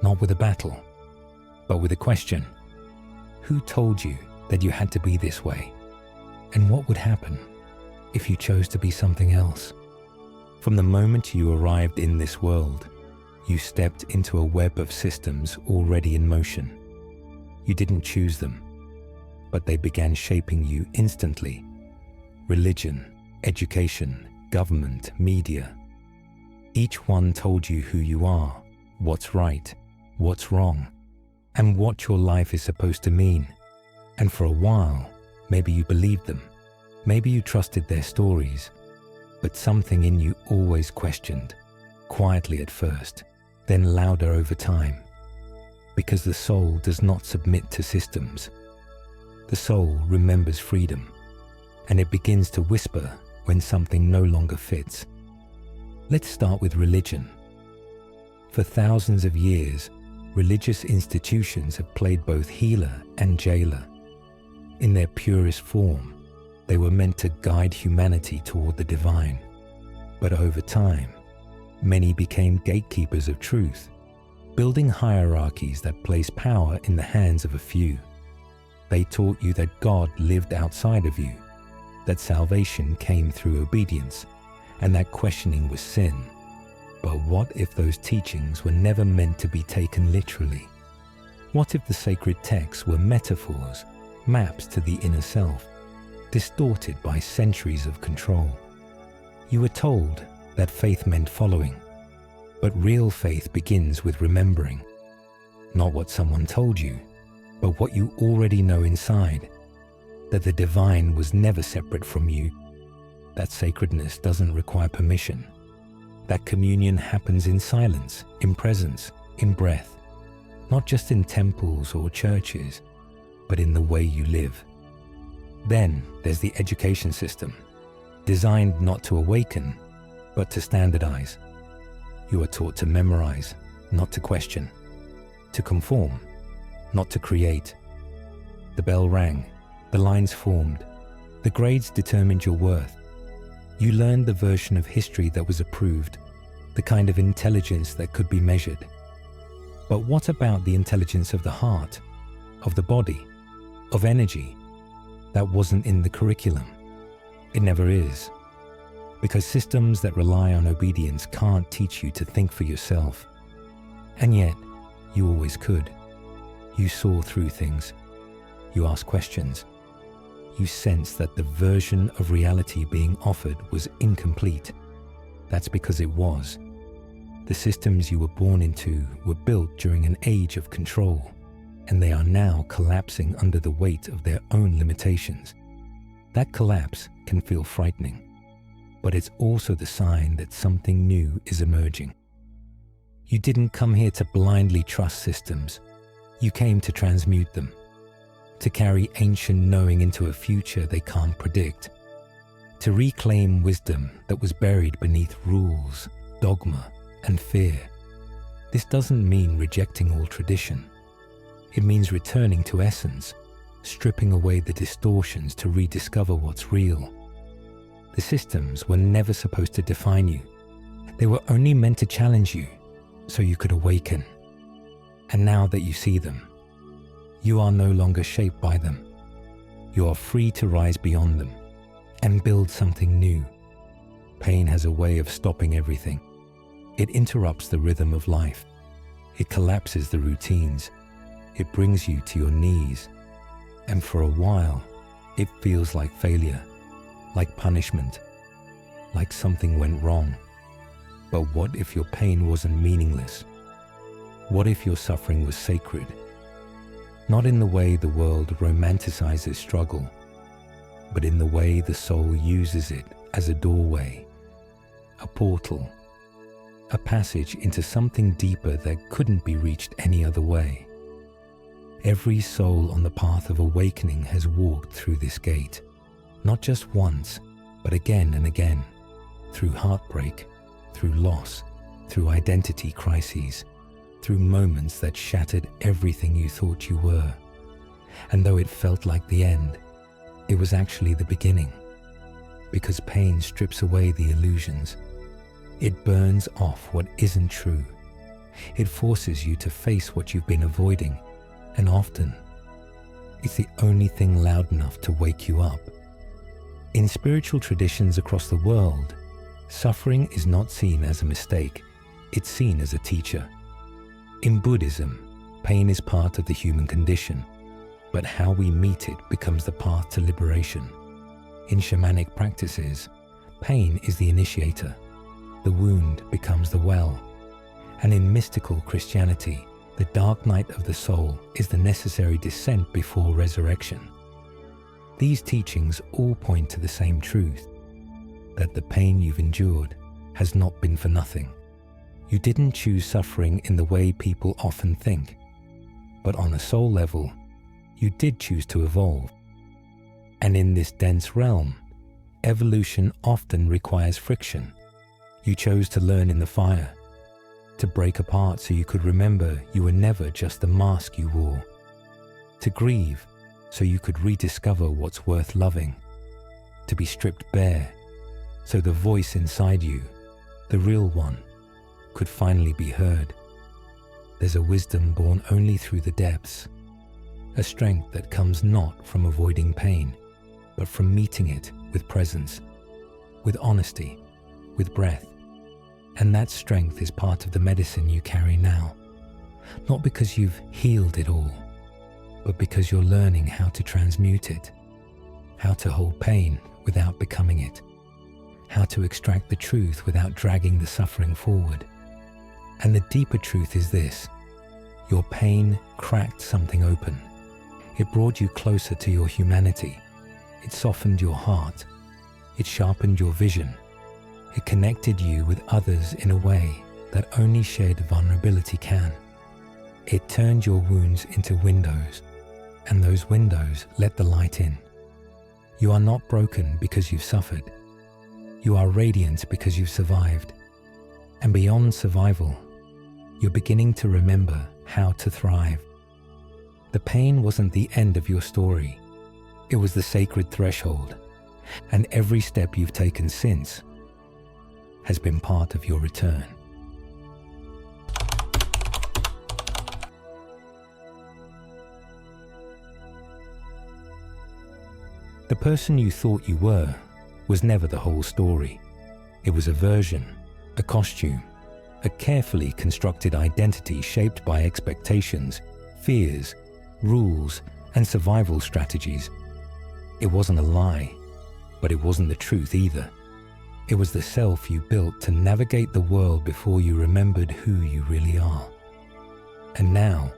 Not with a battle, but with a question. Who told you that you had to be this way? And what would happen if you chose to be something else? From the moment you arrived in this world, you stepped into a web of systems already in motion. You didn't choose them, but they began shaping you instantly. Religion, education, government, media. Each one told you who you are, what's right, what's wrong, and what your life is supposed to mean. And for a while, maybe you believed them. Maybe you trusted their stories. But something in you always questioned, quietly at first, then louder over time. Because the soul does not submit to systems. The soul remembers freedom, and it begins to whisper when something no longer fits. Let's start with religion. For thousands of years, religious institutions have played both healer and jailer. In their purest form, they were meant to guide humanity toward the divine. But over time, many became gatekeepers of truth, building hierarchies that place power in the hands of a few. They taught you that God lived outside of you, that salvation came through obedience, and that questioning was sin. But what if those teachings were never meant to be taken literally? What if the sacred texts were metaphors, maps to the inner self, distorted by centuries of control? You were told that faith meant following, but real faith begins with remembering. Not what someone told you, but what you already know inside, that the divine was never separate from you, that sacredness doesn't require permission, that communion happens in silence, in presence, in breath, not just in temples or churches, but in the way you live. Then there's the education system, designed not to awaken, but to standardize. You are taught to memorize, not to question, to conform, not to create. The bell rang, the lines formed, the grades determined your worth. You learned the version of history that was approved, the kind of intelligence that could be measured. But what about the intelligence of the heart, of the body, of energy? That wasn't in the curriculum. It never is. Because systems that rely on obedience can't teach you to think for yourself. And yet, you always could. You saw through things. You asked questions. You sensed that the version of reality being offered was incomplete. That's because it was. The systems you were born into were built during an age of control, and they are now collapsing under the weight of their own limitations. That collapse can feel frightening, but it's also the sign that something new is emerging. You didn't come here to blindly trust systems. You came to transmute them, to carry ancient knowing into a future they can't predict, to reclaim wisdom that was buried beneath rules, dogma, and fear. This doesn't mean rejecting all tradition. It means returning to essence, stripping away the distortions to rediscover what's real. The systems were never supposed to define you. They were only meant to challenge you so you could awaken. And now that you see them, you are no longer shaped by them. You are free to rise beyond them and build something new. Pain has a way of stopping everything. It interrupts the rhythm of life. It collapses the routines. It brings you to your knees. And for a while, it feels like failure, like punishment, like something went wrong. But what if your pain wasn't meaningless? What if your suffering was sacred? Not in the way the world romanticizes struggle, but in the way the soul uses it as a doorway, a portal, a passage into something deeper that couldn't be reached any other way. Every soul on the path of awakening has walked through this gate, not just once, but again and again, through heartbreak, through loss, through identity crises, through moments that shattered everything you thought you were. And though it felt like the end, it was actually the beginning, because pain strips away the illusions. It burns off what isn't true. It forces you to face what you've been avoiding, and often, it's the only thing loud enough to wake you up. In spiritual traditions across the world, suffering is not seen as a mistake, it's seen as a teacher. In Buddhism, pain is part of the human condition, but how we meet it becomes the path to liberation. In shamanic practices, pain is the initiator, the wound becomes the well. And in mystical Christianity, the dark night of the soul is the necessary descent before resurrection. These teachings all point to the same truth, that the pain you've endured has not been for nothing. You didn't choose suffering in the way people often think, but on a soul level, you did choose to evolve. And in this dense realm, evolution often requires friction. You chose to learn in the fire, to break apart so you could remember you were never just the mask you wore, to grieve so you could rediscover what's worth loving, to be stripped bare so the voice inside you, the real one, could finally be heard. There's a wisdom born only through the depths, a strength that comes not from avoiding pain, but from meeting it with presence, with honesty, with breath. And that strength is part of the medicine you carry now, not because you've healed it all, but because you're learning how to transmute it, how to hold pain without becoming it, how to extract the truth without dragging the suffering forward. And the deeper truth is this: your pain cracked something open. It brought you closer to your humanity. It softened your heart. It sharpened your vision. It connected you with others in a way that only shared vulnerability can. It turned your wounds into windows, and those windows let the light in. You are not broken because you've suffered. You are radiant because you've survived. And beyond survival, you're beginning to remember how to thrive. The pain wasn't the end of your story. It was the sacred threshold, and every step you've taken since has been part of your return. The person you thought you were was never the whole story. It was a version, a costume, a carefully constructed identity shaped by expectations, fears, rules, and survival strategies. It wasn't a lie, but it wasn't the truth either. It was the self you built to navigate the world before you remembered who you really are. And now,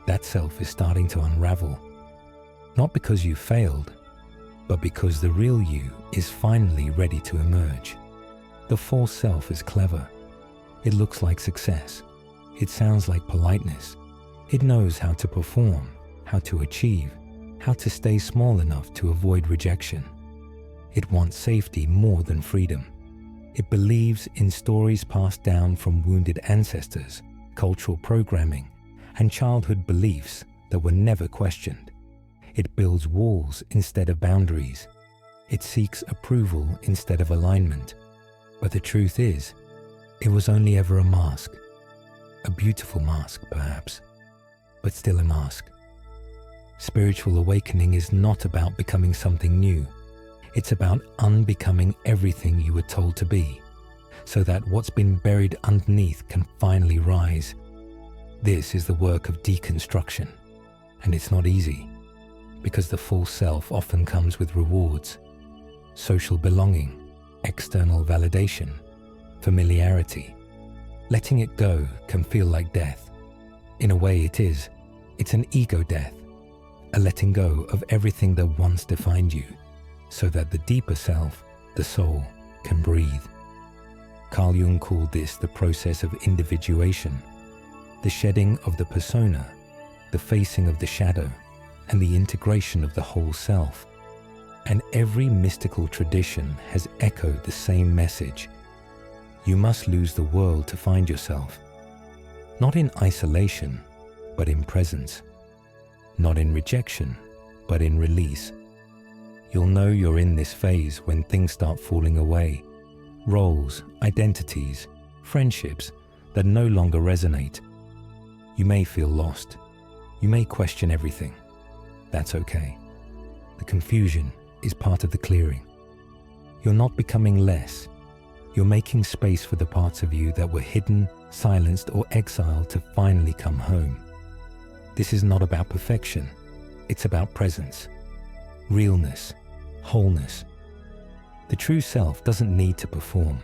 that self is starting to unravel. Not because you failed, but because the real you is finally ready to emerge. The false self is clever. It looks like success. It sounds like politeness. It knows how to perform, how to achieve, how to stay small enough to avoid rejection. It wants safety more than freedom. It believes in stories passed down from wounded ancestors, cultural programming, and childhood beliefs that were never questioned. It builds walls instead of boundaries. It seeks approval instead of alignment. But the truth is, it was only ever a mask. A beautiful mask, perhaps, but still a mask. Spiritual awakening is not about becoming something new. It's about unbecoming everything you were told to be, so that what's been buried underneath can finally rise. This is the work of deconstruction, and it's not easy, because the false self often comes with rewards, social belonging, external validation, familiarity. Letting it go can feel like death. In a way it is. It's an ego death, a letting go of everything that once defined you, so that the deeper self, the soul, can breathe. Carl Jung called this the process of individuation, the shedding of the persona, the facing of the shadow, and the integration of the whole self. And every mystical tradition has echoed the same message. You must lose the world to find yourself. Not in isolation, but in presence. Not in rejection, but in release. You'll know you're in this phase when things start falling away, roles, identities, friendships that no longer resonate. You may feel lost. You may question everything. That's okay. The confusion is part of the clearing. You're not becoming less. You're making space for the parts of you that were hidden, silenced, or exiled to finally come home. This is not about perfection. It's about presence, realness, wholeness. The true self doesn't need to perform.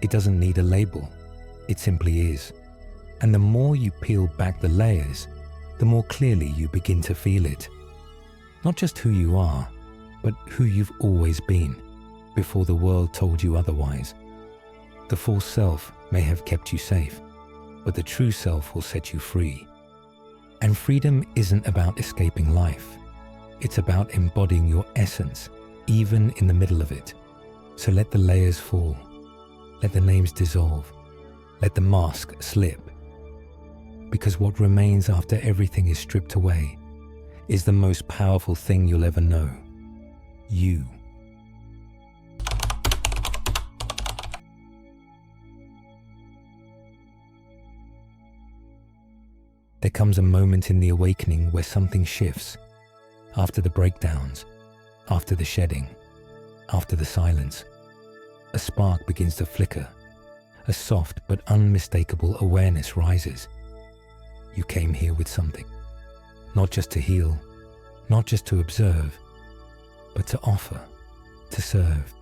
It doesn't need a label. It simply is. And the more you peel back the layers, the more clearly you begin to feel it. Not just who you are, but who you've always been, before the world told you otherwise. The false self may have kept you safe, but the true self will set you free. And freedom isn't about escaping life. It's about embodying your essence, even in the middle of it. So let the layers fall. Let the names dissolve. Let the mask slip. Because what remains after everything is stripped away is the most powerful thing you'll ever know. You. There comes a moment in the awakening where something shifts. After the breakdowns, after the shedding, after the silence, a spark begins to flicker. A soft but unmistakable awareness rises. You came here with something. Not just to heal, not just to observe, but to offer, to serve,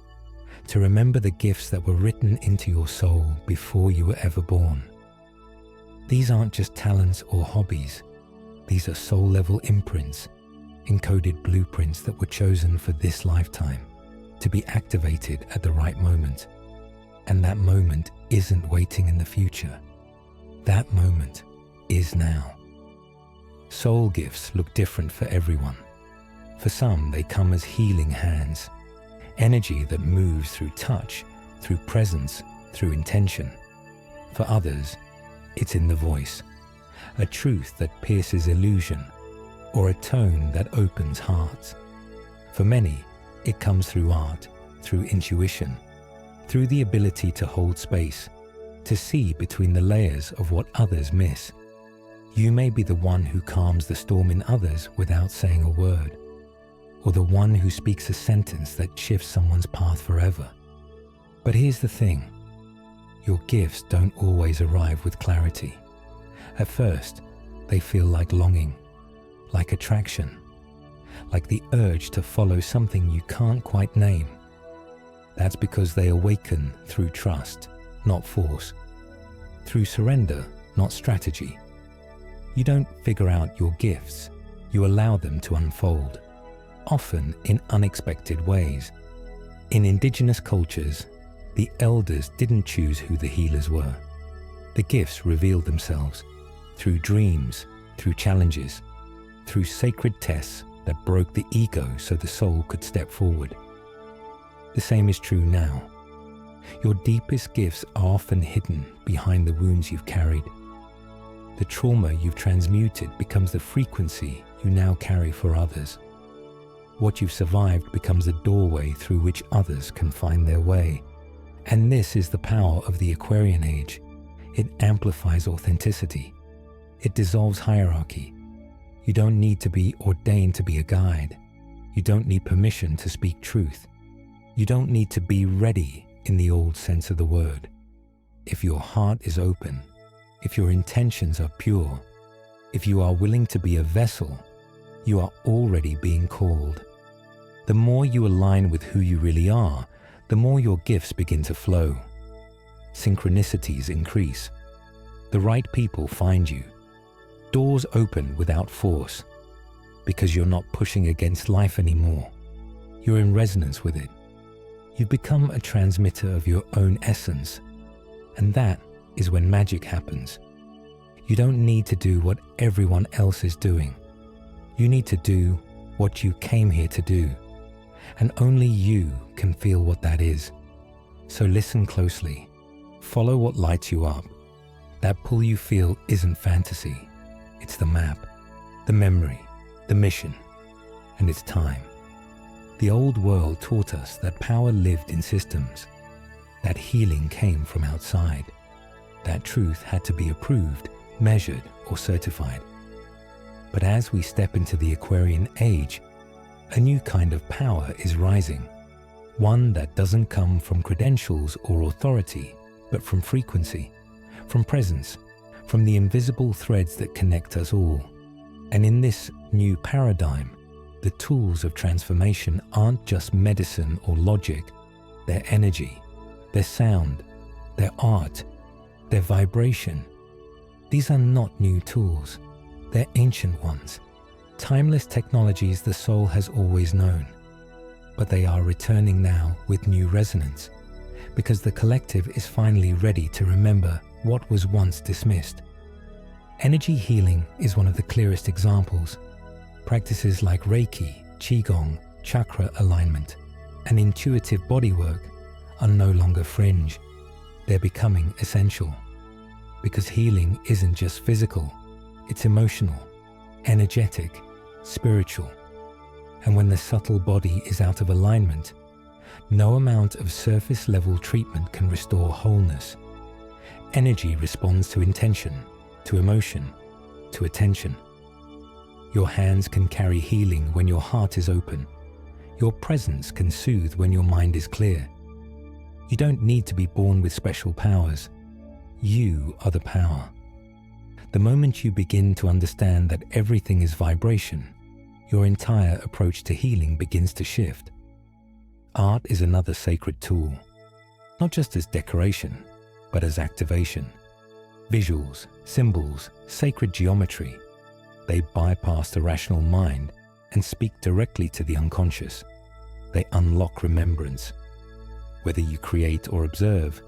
to remember the gifts that were written into your soul before you were ever born. These aren't just talents or hobbies. These are soul-level imprints, encoded blueprints that were chosen for this lifetime, to be activated at the right moment. And that moment isn't waiting in the future. That moment is now. Soul gifts look different for everyone. For some, they come as healing hands, energy that moves through touch, through presence, through intention. For others, it's in the voice, a truth that pierces illusion, or a tone that opens hearts. For many, it comes through art, through intuition, through the ability to hold space, to see between the layers of what others miss. You may be the one who calms the storm in others without saying a word, or the one who speaks a sentence that shifts someone's path forever. But here's the thing. Your gifts don't always arrive with clarity. At first, they feel like longing, like attraction, like the urge to follow something you can't quite name. That's because they awaken through trust, not force, through surrender, not strategy. You don't figure out your gifts, you allow them to unfold, often in unexpected ways. In indigenous cultures, the elders didn't choose who the healers were. The gifts revealed themselves through dreams, through challenges, through sacred tests that broke the ego so the soul could step forward. The same is true now. Your deepest gifts are often hidden behind the wounds you've carried. The trauma you've transmuted becomes the frequency you now carry for others. What you've survived becomes the doorway through which others can find their way. And this is the power of the Aquarian age. It amplifies authenticity. It dissolves hierarchy. You don't need to be ordained to be a guide. You don't need permission to speak truth. You don't need to be ready in the old sense of the word. If your heart is open, if your intentions are pure, if you are willing to be a vessel, you are already being called. The more you align with who you really are, the more your gifts begin to flow. Synchronicities increase. The right people find you. Doors open without force, because you're not pushing against life anymore. You're in resonance with it. You've become a transmitter of your own essence, and that is when magic happens. You don't need to do what everyone else is doing. You need to do what you came here to do, and only you can feel what that is. So listen closely. Follow what lights you up. That pull you feel isn't fantasy. It's the map, the memory, the mission, and it's time. The old world taught us that power lived in systems, that healing came from outside. That truth had to be approved, measured, or certified. But as we step into the Aquarian age, a new kind of power is rising. One that doesn't come from credentials or authority, but from frequency, from presence, from the invisible threads that connect us all. And in this new paradigm, the tools of transformation aren't just medicine or logic, they're energy, their sound, their art, their vibration. These are not new tools, they're ancient ones, timeless technologies the soul has always known. But they are returning now with new resonance, because the collective is finally ready to remember what was once dismissed. Energy healing is one of the clearest examples. Practices like Reiki, Qigong, chakra alignment, and intuitive bodywork are no longer fringe. They're becoming essential. Because healing isn't just physical, it's emotional, energetic, spiritual. And when the subtle body is out of alignment, no amount of surface-level treatment can restore wholeness. Energy responds to intention, to emotion, to attention. Your hands can carry healing when your heart is open. Your presence can soothe when your mind is clear. You don't need to be born with special powers. You are the power. The moment you begin to understand that everything is vibration, your entire approach to healing begins to shift. Art is another sacred tool, not just as decoration, but as activation. Visuals, symbols, sacred geometry, they bypass the rational mind and speak directly to the unconscious. They unlock remembrance. Whether you create or observe,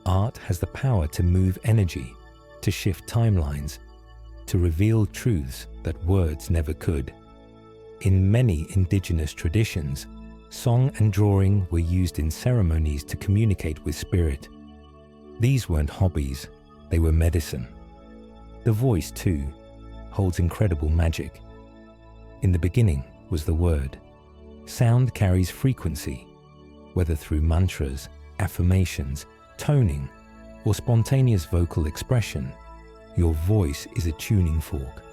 art has the power to move energy, to shift timelines, to reveal truths that words never could. In many indigenous traditions, song and drawing were used in ceremonies to communicate with spirit. These weren't hobbies, they were medicine. The voice, too, holds incredible magic. In the beginning was the word. Sound carries frequency, whether through mantras, affirmations, toning, or spontaneous vocal expression. Your voice is a tuning fork.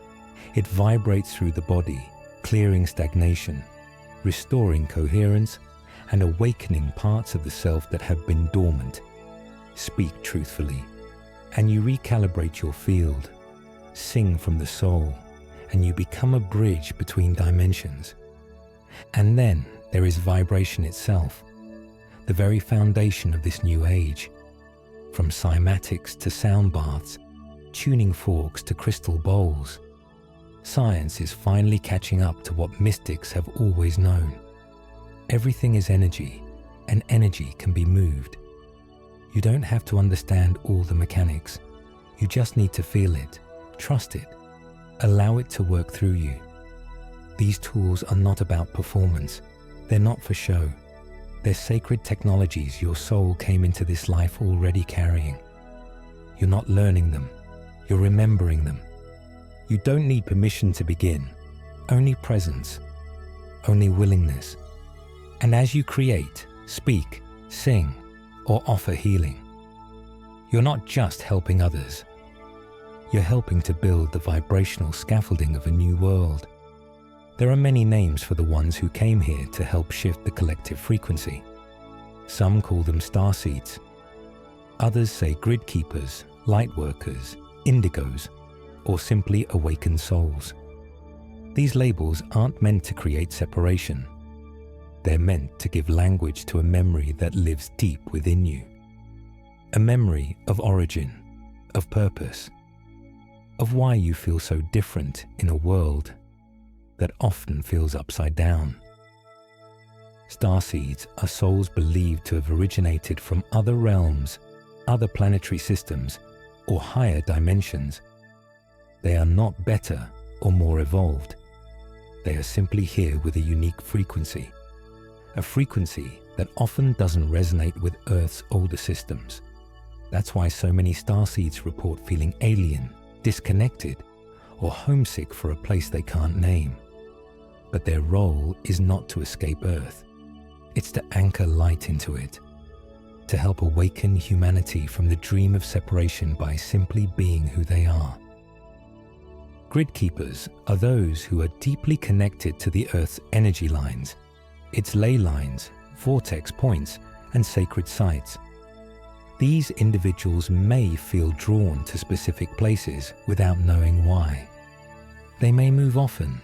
It vibrates through the body, clearing stagnation, restoring coherence, and awakening parts of the self that have been dormant. Speak truthfully, and you recalibrate your field. Sing from the soul, and you become a bridge between dimensions. And then there is vibration itself, the very foundation of this new age. From cymatics to sound baths, tuning forks to crystal bowls, science is finally catching up to what mystics have always known. Everything is energy, and energy can be moved. You don't have to understand all the mechanics. You just need to feel it, trust it, allow it to work through you. These tools are not about performance. They're not for show. They're sacred technologies your soul came into this life already carrying. You're not learning them. You're remembering them. You don't need permission to begin. Only presence. Only willingness. And as you create, speak, sing, or offer healing, you're not just helping others. You're helping to build the vibrational scaffolding of a new world. There are many names for the ones who came here to help shift the collective frequency. Some call them Starseeds. Others say Gridkeepers, Lightworkers, Indigos, or simply awakened souls. These labels aren't meant to create separation. They're meant to give language to a memory that lives deep within you. A memory of origin, of purpose, of why you feel so different in a world that often feels upside down. Starseeds are souls believed to have originated from other realms, other planetary systems, or higher dimensions. They are not better or more evolved. They are simply here with a unique frequency, a frequency that often doesn't resonate with Earth's older systems. That's why so many Starseeds report feeling alien, disconnected, or homesick for a place they can't name. But their role is not to escape Earth. It's to anchor light into it, to help awaken humanity from the dream of separation by simply being who they are. Gridkeepers are those who are deeply connected to the Earth's energy lines, its ley lines, vortex points, and sacred sites. These individuals may feel drawn to specific places without knowing why. They may move often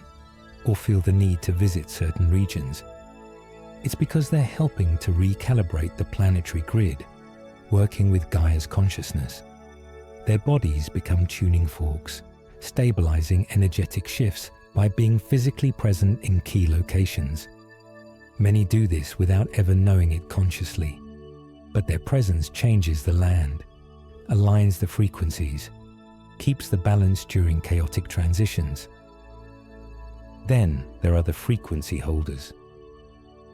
or feel the need to visit certain regions. It's because they're helping to recalibrate the planetary grid, working with Gaia's consciousness. Their bodies become tuning forks, stabilizing energetic shifts by being physically present in key locations. Many do this without ever knowing it consciously, but their presence changes the land, aligns the frequencies, keeps the balance during chaotic transitions. Then there are the frequency holders.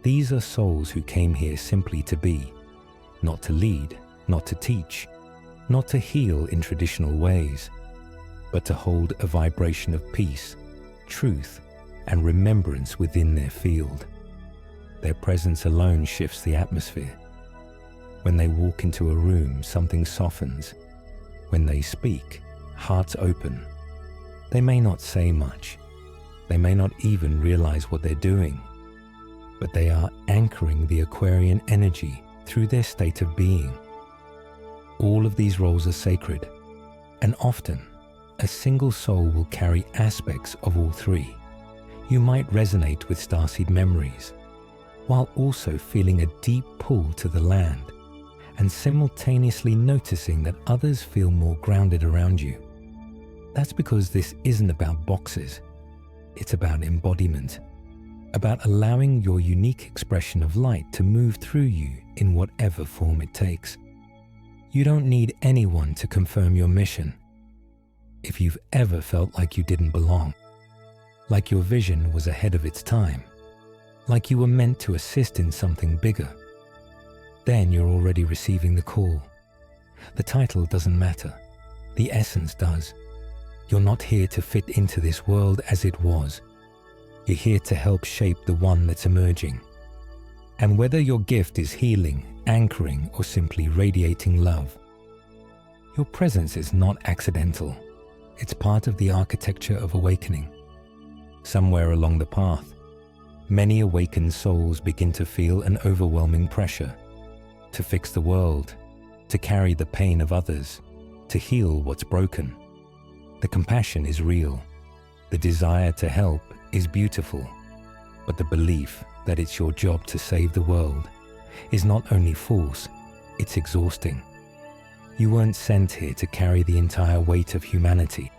These are souls who came here simply to be, not to lead, not to teach, not to heal in traditional ways, but to hold a vibration of peace, truth, and remembrance within their field. Their presence alone shifts the atmosphere. When they walk into a room, something softens. When they speak, hearts open. They may not say much. They may not even realize what they're doing, but they are anchoring the Aquarian energy through their state of being. All of these roles are sacred, and often a single soul will carry aspects of all three. You might resonate with starseed memories, while also feeling a deep pull to the land, and simultaneously noticing that others feel more grounded around you. That's because this isn't about boxes. It's about embodiment, about allowing your unique expression of light to move through you in whatever form it takes. You don't need anyone to confirm your mission. If you've ever felt like you didn't belong, like your vision was ahead of its time, like you were meant to assist in something bigger, then you're already receiving the call. The title doesn't matter. The essence does. You're not here to fit into this world as it was. You're here to help shape the one that's emerging. And whether your gift is healing, anchoring, or simply radiating love, your presence is not accidental. It's part of the architecture of awakening. Somewhere along the path, many awakened souls begin to feel an overwhelming pressure to fix the world, to carry the pain of others, to heal what's broken. The compassion is real. The desire to help is beautiful, but the belief that it's your job to save the world is not only false, it's exhausting. You weren't sent here to carry the entire weight of humanity.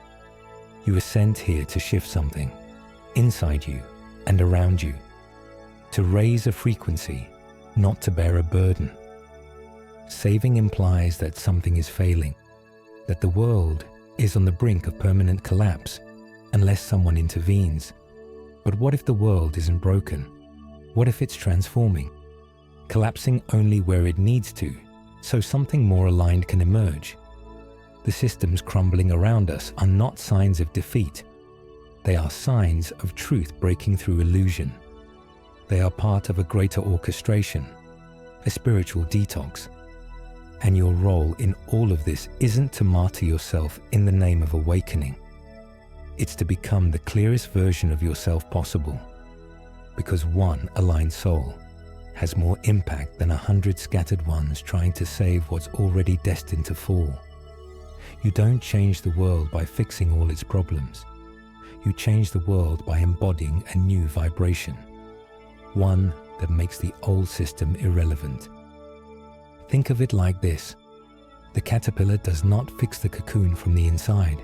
You were sent here to shift something inside you and around you, to raise a frequency, not to bear a burden. Saving implies that something is failing, that the world is on the brink of permanent collapse unless someone intervenes. But what if the world isn't broken? What if it's transforming, collapsing only where it needs to, so something more aligned can emerge? The systems crumbling around us are not signs of defeat. They are signs of truth breaking through illusion. They are part of a greater orchestration, a spiritual detox. And your role in all of this isn't to martyr yourself in the name of awakening. It's to become the clearest version of yourself possible, because one aligned soul has more impact than 100 scattered ones trying to save what's already destined to fall. You don't change the world by fixing all its problems. You change the world by embodying a new vibration, one that makes the old system irrelevant. Think of it like this. The caterpillar does not fix the cocoon from the inside.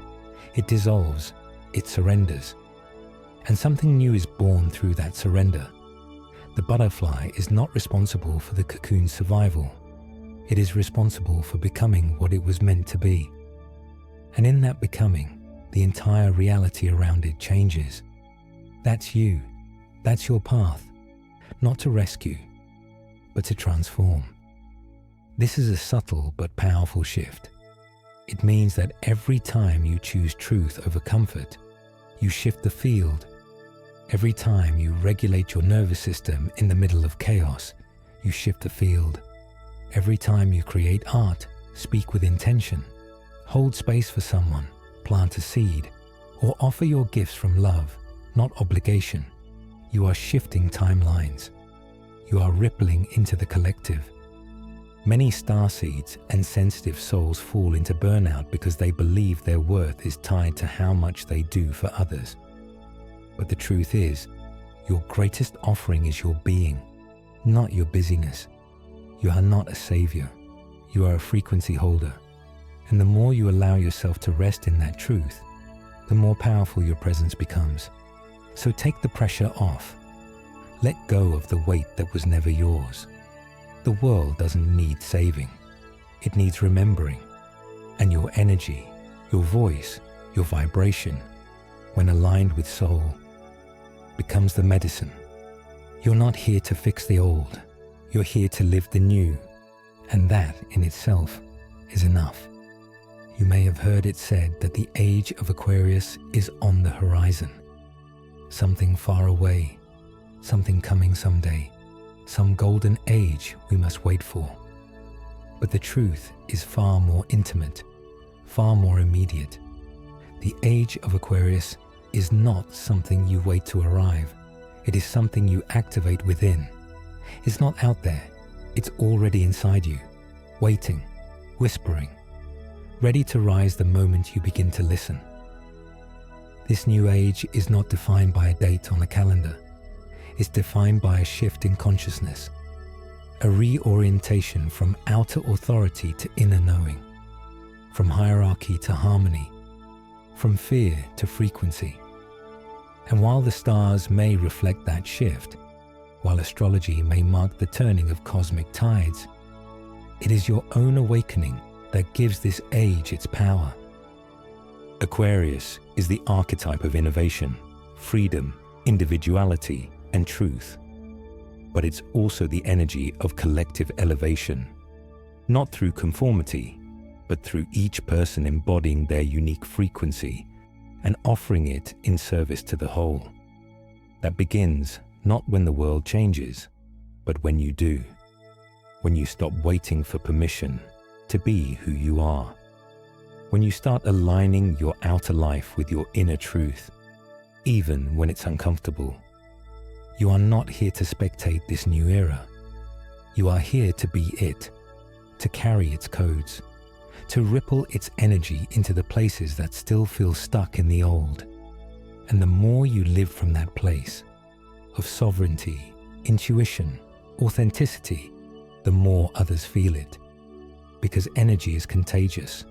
It dissolves, it surrenders, and something new is born through that surrender. The butterfly is not responsible for the cocoon's survival. It is responsible for becoming what it was meant to be. And in that becoming, the entire reality around it changes. That's you. That's your path. Not to rescue, but to transform. This is a subtle but powerful shift. It means that every time you choose truth over comfort, you shift the field. Every time you regulate your nervous system in the middle of chaos, you shift the field. Every time you create art, speak with intention, hold space for someone, plant a seed, or offer your gifts from love, not obligation, you are shifting timelines. You are rippling into the collective. Many starseeds and sensitive souls fall into burnout because they believe their worth is tied to how much they do for others. But the truth is, your greatest offering is your being, not your busyness. You are not a savior. You are a frequency holder. And the more you allow yourself to rest in that truth, the more powerful your presence becomes. So take the pressure off. Let go of the weight that was never yours. The world doesn't need saving. It needs remembering. And your energy, your voice, your vibration, when aligned with soul, becomes the medicine. You're not here to fix the old. You're here to live the new. And that in itself is enough. You may have heard it said that the age of Aquarius is on the horizon. Something far away, something coming someday, some golden age we must wait for. But the truth is far more intimate, far more immediate. The age of Aquarius is not something you wait to arrive. It is something you activate within. It's not out there. It's already inside you, waiting, whispering, ready to rise the moment you begin to listen. This new age is not defined by a date on a calendar. It's defined by a shift in consciousness, a reorientation from outer authority to inner knowing, from hierarchy to harmony, from fear to frequency. And while the stars may reflect that shift, while astrology may mark the turning of cosmic tides, it is your own awakening that gives this age its power. Aquarius is the archetype of innovation, freedom, individuality, and truth. But it's also the energy of collective elevation, not through conformity, but through each person embodying their unique frequency and offering it in service to the whole. That begins not when the world changes, but when you do. When you stop waiting for permission to be who you are. When you start aligning your outer life with your inner truth, even when it's uncomfortable. You are not here to spectate this new era. You are here to be it, to carry its codes, to ripple its energy into the places that still feel stuck in the old. And the more you live from that place of sovereignty, intuition, authenticity, the more others feel it. Because energy is contagious,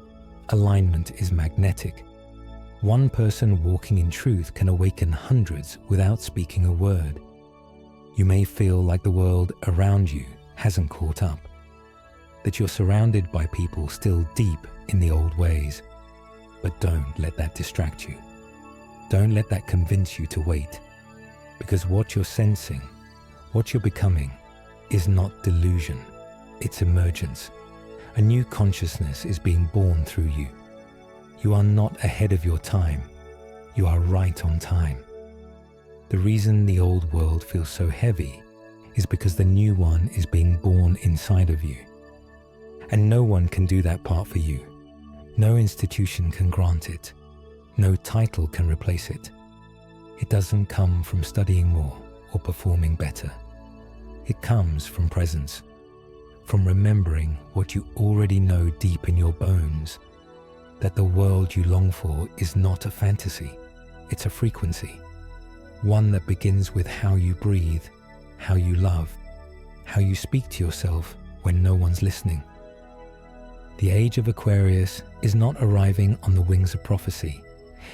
alignment is magnetic. One person walking in truth can awaken hundreds without speaking a word. You may feel like the world around you hasn't caught up, that you're surrounded by people still deep in the old ways. But don't let that distract you. Don't let that convince you to wait. Because what you're sensing, what you're becoming, is not delusion, it's emergence. A new consciousness is being born through you. You are not ahead of your time. You are right on time. The reason the old world feels so heavy is because the new one is being born inside of you. And no one can do that part for you. No institution can grant it. No title can replace it. It doesn't come from studying more or performing better. It comes from presence, from remembering what you already know deep in your bones, that the world you long for is not a fantasy, it's a frequency. One that begins with how you breathe, how you love, how you speak to yourself when no one's listening. The age of Aquarius is not arriving on the wings of prophecy.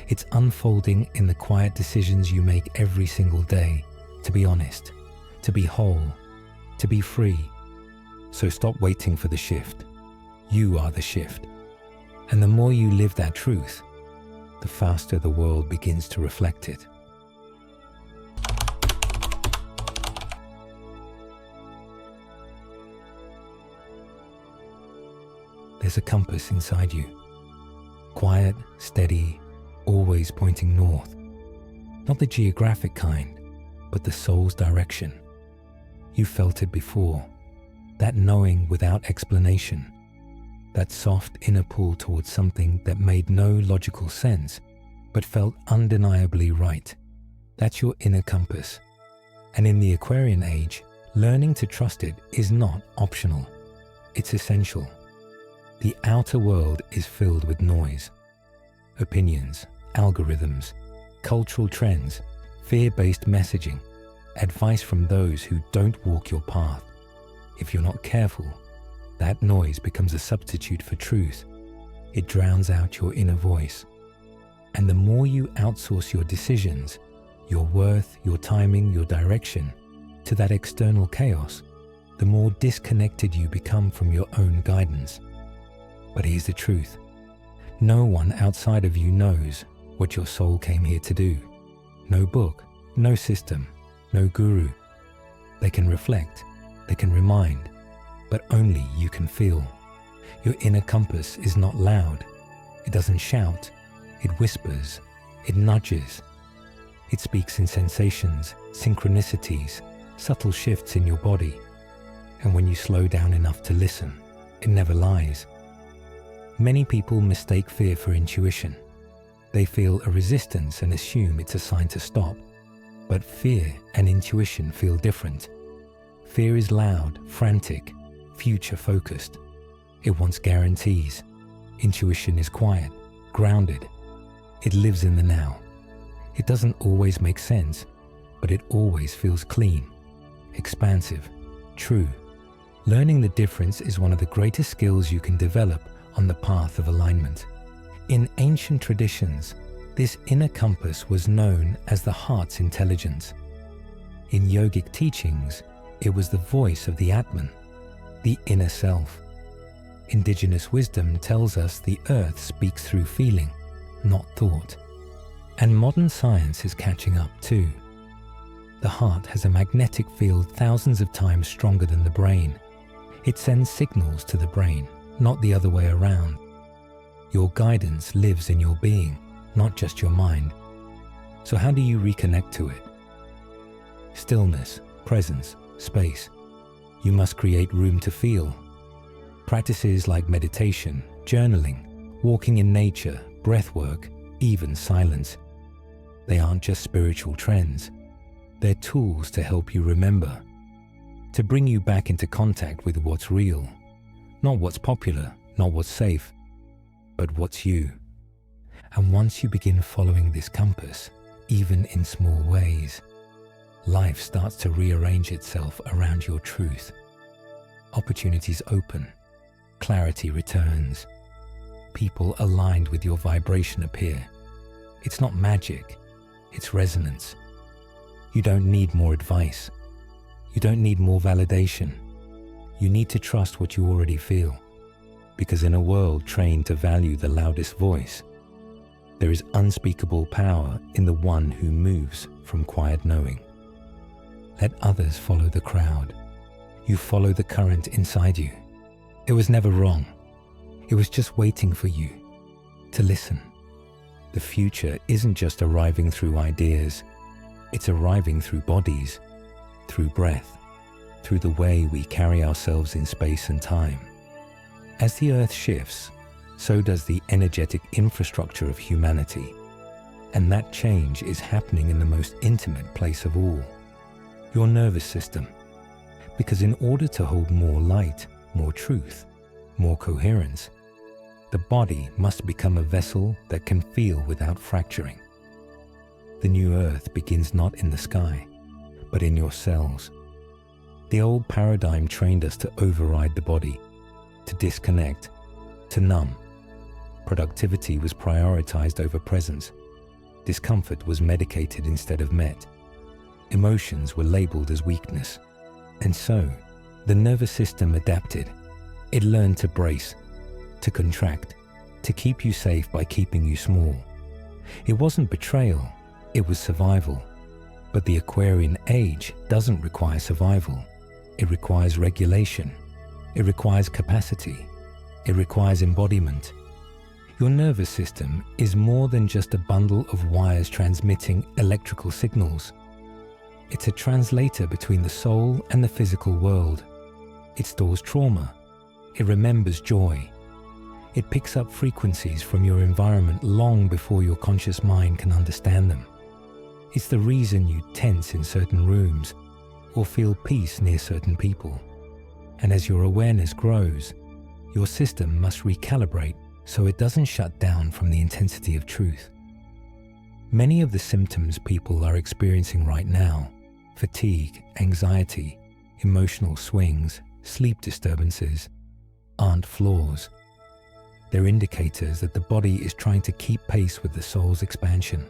It's unfolding in the quiet decisions you make every single day, to be honest, to be whole, to be free. So stop waiting for the shift. You are the shift. And the more you live that truth, the faster the world begins to reflect it. There's a compass inside you. Quiet, steady, always pointing north. Not the geographic kind, but the soul's direction. You felt it before. that knowing without explanation, that soft inner pull towards something that made no logical sense but felt undeniably right. That's your inner compass. And in the Aquarian age, learning to trust it is not optional. It's essential. The outer world is filled with noise. Opinions, algorithms, cultural trends, fear-based messaging, advice from those who don't walk your path. If you're not careful, that noise becomes a substitute for truth. It drowns out your inner voice. And the more you outsource your decisions, your worth, your timing, your direction, to that external chaos, the more disconnected you become from your own guidance. But here's the truth. No one outside of you knows what your soul came here to do. No book, no system, no guru. They can reflect, they can remind, but only you can feel. Your inner compass is not loud. It doesn't shout. It whispers. It nudges. It speaks in sensations, synchronicities, subtle shifts in your body. And when you slow down enough to listen, it never lies. Many people mistake fear for intuition. They feel a resistance and assume it's a sign to stop. But fear and intuition feel different. Fear is loud, frantic, future-focused. It wants guarantees. Intuition is quiet, grounded. It lives in the now. It doesn't always make sense, but it always feels clean, expansive, true. Learning the difference is one of the greatest skills you can develop on the path of alignment. In ancient traditions, this inner compass was known as the heart's intelligence. In yogic teachings, it was the voice of the Atman, the inner self. Indigenous wisdom tells us the earth speaks through feeling, not thought. And modern science is catching up too. The heart has a magnetic field thousands of times stronger than the brain. It sends signals to the brain, not the other way around. Your guidance lives in your being, not just your mind. So how do you reconnect to it? Stillness, presence, space. You must create room to feel. Practices like meditation, journaling, walking in nature, breath work, even silence. They aren't just spiritual trends. They're tools to help you remember, to bring you back into contact with what's real. Not what's popular, not what's safe, but what's you. And once you begin following this compass, even in small ways, life starts to rearrange itself around your truth. Opportunities open, clarity returns, people aligned with your vibration appear. It's not magic, it's resonance. You don't need more advice. You don't need more validation. You need to trust what you already feel. Because in a world trained to value the loudest voice, there is unspeakable power in the one who moves from quiet knowing. Let others follow the crowd. You follow the current inside you. It was never wrong. It was just waiting for you to listen. The future isn't just arriving through ideas. It's arriving through bodies, through breath, through the way we carry ourselves in space and time. As the earth shifts, so does the energetic infrastructure of humanity. And that change is happening in the most intimate place of all, your nervous system. Because in order to hold more light, more truth, more coherence, the body must become a vessel that can feel without fracturing. The new earth begins not in the sky, but in your cells. The old paradigm trained us to override the body, to disconnect, to numb. Productivity was prioritized over presence. Discomfort was medicated instead of met. Emotions were labeled as weakness. And so, the nervous system adapted. It learned to brace, to contract, to keep you safe by keeping you small. It wasn't betrayal, it was survival. But the Aquarian age doesn't require survival. It requires regulation. It requires capacity. It requires embodiment. Your nervous system is more than just a bundle of wires transmitting electrical signals. It's a translator between the soul and the physical world. It stores trauma. It remembers joy. It picks up frequencies from your environment long before your conscious mind can understand them. It's the reason you tense in certain rooms or feel peace near certain people. And as your awareness grows, your system must recalibrate so it doesn't shut down from the intensity of truth. Many of the symptoms people are experiencing right now, fatigue, anxiety, emotional swings, sleep disturbances, aren't flaws. They're indicators that the body is trying to keep pace with the soul's expansion.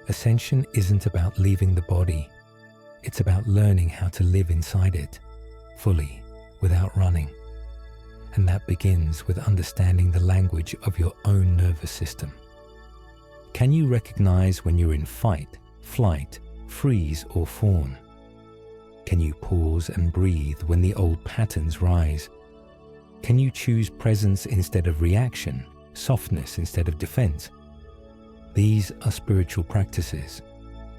Ascension isn't about leaving the body. It's about learning how to live inside it, fully, without running. And that begins with understanding the language of your own nervous system. Can you recognize when you're in fight, flight, freeze, or fawn? Can you pause and breathe when the old patterns rise? Can you choose presence instead of reaction, softness instead of defense? These are spiritual practices,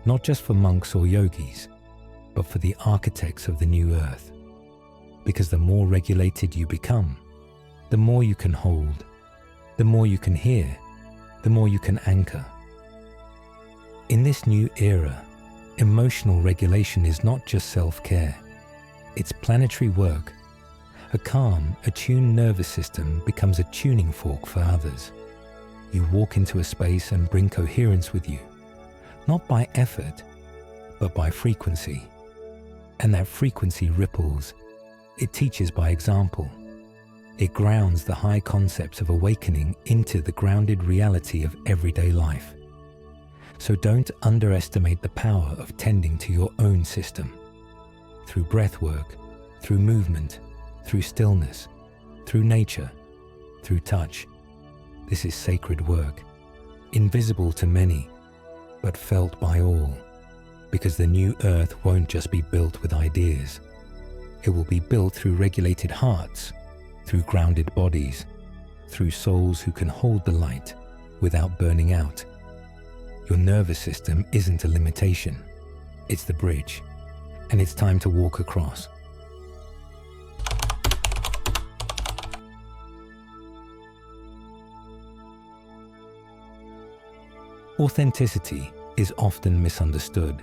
not just for monks or yogis, but for the architects of the new earth. Because the more regulated you become, the more you can hold, the more you can hear, the more you can anchor. In this new era, emotional regulation is not just self-care, it's planetary work. A calm, attuned nervous system becomes a tuning fork for others. You walk into a space and bring coherence with you, not by effort, but by frequency. And that frequency ripples. It teaches by example. It grounds the high concepts of awakening into the grounded reality of everyday life. So don't underestimate the power of tending to your own system. Through breath work, through movement, through stillness, through nature, through touch. This is sacred work, invisible to many, but felt by all, because the new earth won't just be built with ideas. It will be built through regulated hearts, through grounded bodies, through souls who can hold the light without burning out. Your nervous system isn't a limitation, it's the bridge, and it's time to walk across. Authenticity is often misunderstood.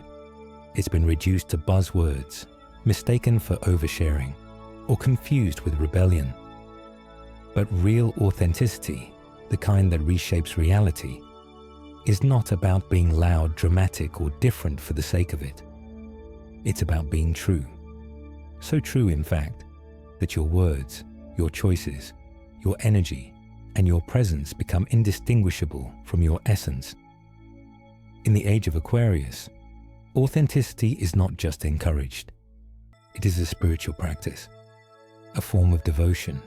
It's been reduced to buzzwords, mistaken for oversharing, or confused with rebellion. But real authenticity, the kind that reshapes reality, is not about being loud, dramatic, or different for the sake of it. It's about being true. So true, in fact, that your words, your choices, your energy, and your presence become indistinguishable from your essence. In the age of Aquarius, authenticity is not just encouraged. It is a spiritual practice, a form of devotion,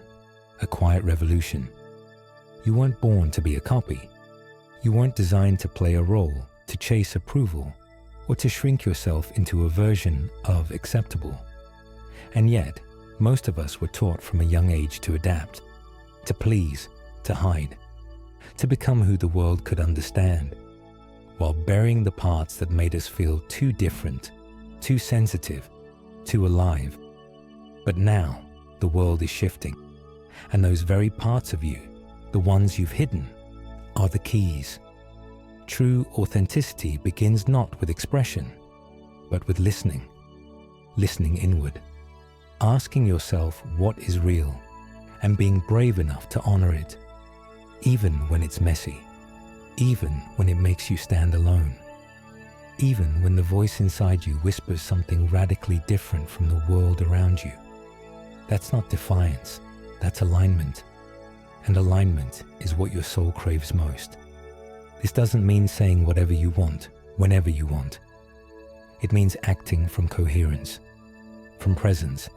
a quiet revolution. You weren't born to be a copy. You weren't designed to play a role, to chase approval, or to shrink yourself into a version of acceptable. And yet, most of us were taught from a young age to adapt, to please, to hide, to become who the world could understand, while burying the parts that made us feel too different, too sensitive, too alive. But now, the world is shifting, and those very parts of you, the ones you've hidden, are the keys. True authenticity begins not with expression, but with listening inward, asking yourself what is real, and being brave enough to honor it, even when it's messy, even when it makes you stand alone, even when the voice inside you whispers something radically different from the world around you. That's not defiance, that's alignment. And alignment is what your soul craves most. This doesn't mean saying whatever you want, whenever you want. It means acting from coherence, from presence,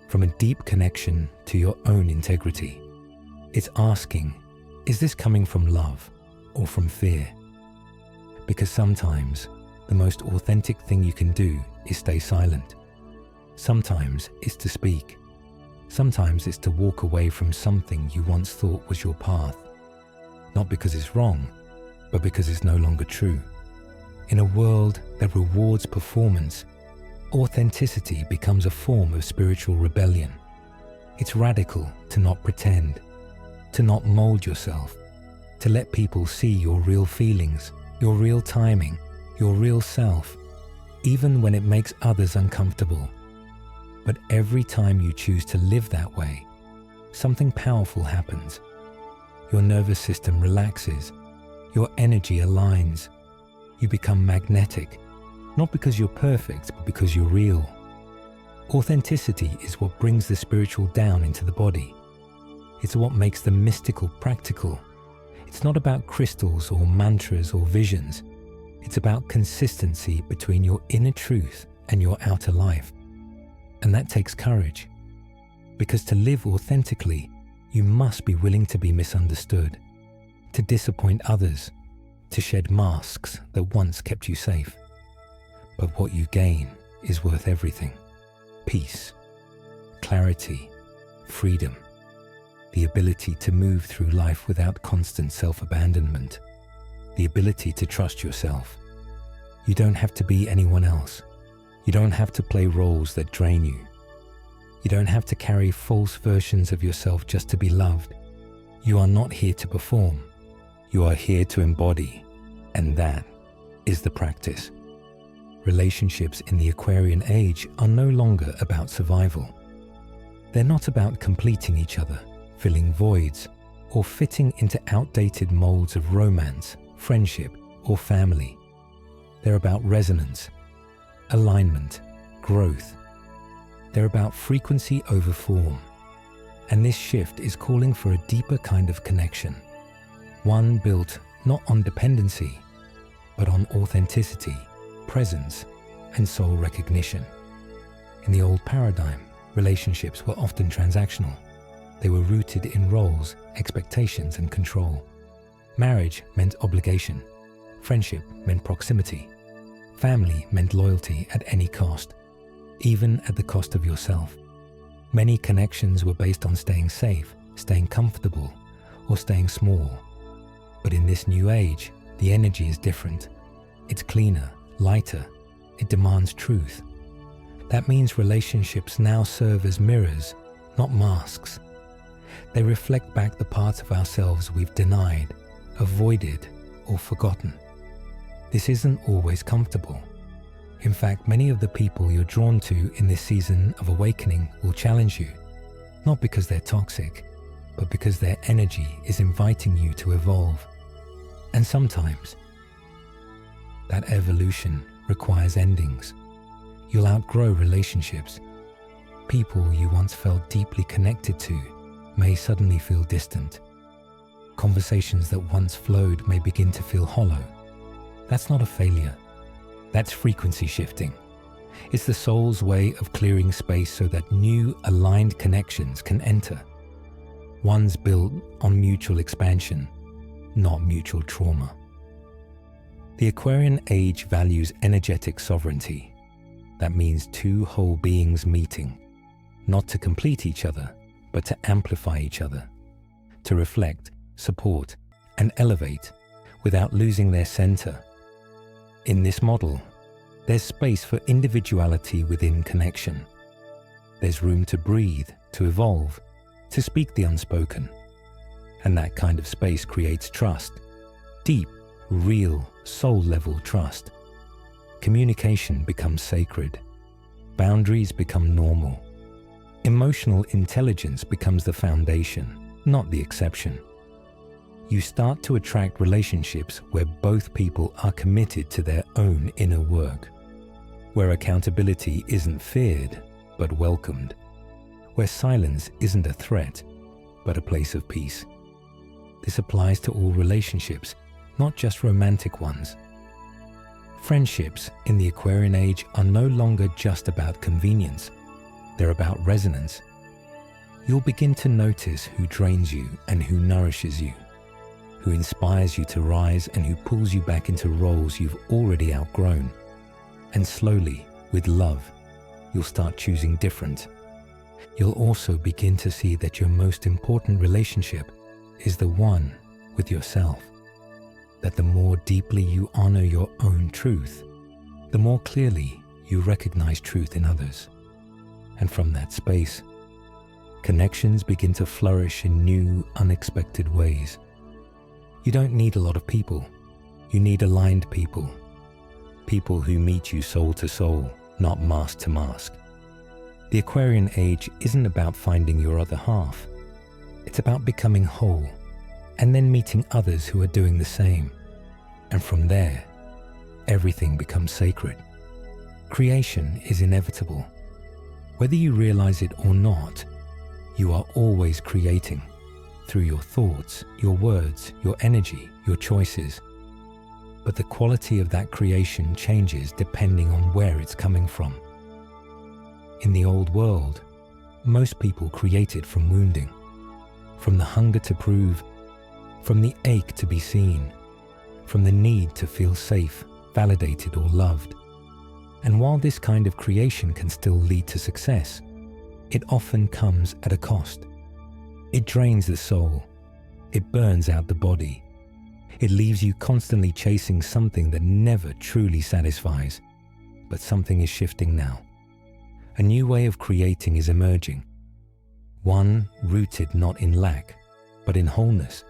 from a deep connection to your own integrity. It's asking, is this coming from love or from fear? Because sometimes the most authentic thing you can do is stay silent. Sometimes it's to speak. Sometimes it's to walk away from something you once thought was your path, not because it's wrong, but because it's no longer true. In a world that rewards performance, authenticity becomes a form of spiritual rebellion. It's radical to not pretend, to not mold yourself, to let people see your real feelings, your real timing, your real self, even when it makes others uncomfortable. But every time you choose to live that way, something powerful happens. Your nervous system relaxes, your energy aligns, you become magnetic, not because you're perfect, but because you're real. Authenticity is what brings the spiritual down into the body. It's what makes the mystical practical. It's not about crystals or mantras or visions. It's about consistency between your inner truth and your outer life. And that takes courage. Because to live authentically, you must be willing to be misunderstood, to disappoint others, to shed masks that once kept you safe. But what you gain is worth everything. Peace, clarity, freedom, the ability to move through life without constant self-abandonment, the ability to trust yourself. You don't have to be anyone else. You don't have to play roles that drain you. You don't have to carry false versions of yourself just to be loved. You are not here to perform. You are here to embody, and that is the practice. Relationships in the Aquarian age are no longer about survival. They're not about completing each other, filling voids, or fitting into outdated molds of romance, friendship, or family. They're about resonance, alignment, growth. They're about frequency over form. And this shift is calling for a deeper kind of connection. One built not on dependency, but on authenticity, presence, and soul recognition. In the old paradigm, relationships were often transactional. They were rooted in roles, expectations, and control. Marriage meant obligation. Friendship meant proximity. Family meant loyalty at any cost, even at the cost of yourself. Many connections were based on staying safe, staying comfortable, or staying small. But in this new age, the energy is different. It's cleaner, lighter. It demands truth. That means relationships now serve as mirrors, not masks. They reflect back the parts of ourselves we've denied, avoided, or forgotten. This isn't always comfortable. In fact, many of the people you're drawn to in this season of awakening will challenge you, not because they're toxic, but because their energy is inviting you to evolve. And sometimes, that evolution requires endings. You'll outgrow relationships. People you once felt deeply connected to may suddenly feel distant. Conversations that once flowed may begin to feel hollow. That's not a failure. That's frequency shifting. It's the soul's way of clearing space so that new, aligned connections can enter. Ones built on mutual expansion, not mutual trauma. The Aquarian age values energetic sovereignty. That means two whole beings meeting, not to complete each other, but to amplify each other, to reflect, support, and elevate without losing their center. In this model, there's space for individuality within connection. There's room to breathe, to evolve, to speak the unspoken. And that kind of space creates trust, deep, real, soul-level trust. Communication becomes sacred. Boundaries become normal. Emotional intelligence becomes the foundation, not the exception. You start to attract relationships where both people are committed to their own inner work, where accountability isn't feared, but welcomed, where silence isn't a threat, but a place of peace. This applies to all relationships, not just romantic ones. Friendships in the Aquarian age are no longer just about convenience. They're about resonance. You'll begin to notice who drains you and who nourishes you, who inspires you to rise and who pulls you back into roles you've already outgrown. And slowly, with love, you'll start choosing different. You'll also begin to see that your most important relationship is the one with yourself. That the more deeply you honor your own truth, the more clearly you recognize truth in others. And from that space, Connections begin to flourish in new, unexpected ways. You don't need a lot of people. You need aligned people. People who meet you soul to soul, not mask to mask. The Aquarian age isn't about finding your other half. It's about becoming whole, and then meeting others who are doing the same. And from there, everything becomes sacred. Creation is inevitable. Whether you realize it or not, you are always creating through your thoughts, your words, your energy, your choices. But the quality of that creation changes depending on where it's coming from. In the old world, most people created from wounding, from the hunger to prove, from the ache to be seen, from the need to feel safe, validated or loved. And while this kind of creation can still lead to success, it often comes at a cost. It drains the soul. It burns out the body. It leaves you constantly chasing something that never truly satisfies. But something is shifting now. A new way of creating is emerging. One rooted not in lack, but in wholeness,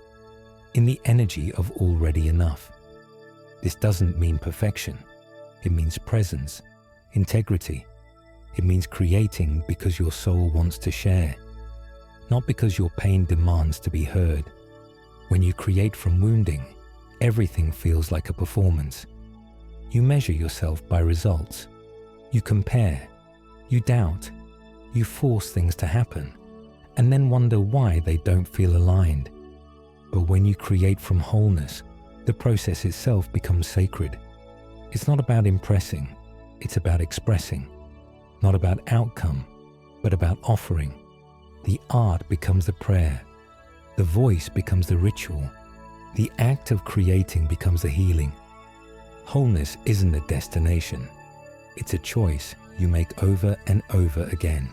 in the energy of already enough. This doesn't mean perfection. It means presence, integrity. It means creating because your soul wants to share, not because your pain demands to be heard. When you create from wounding, everything feels like a performance. You measure yourself by results. You compare. You doubt. You force things to happen, and then wonder why they don't feel aligned. But when you create from wholeness, the process itself becomes sacred. It's not about impressing. It's about expressing. Not about outcome, but about offering. The art becomes the prayer. The voice becomes the ritual. The act of creating becomes the healing. Wholeness isn't a destination. It's a choice you make over and over again.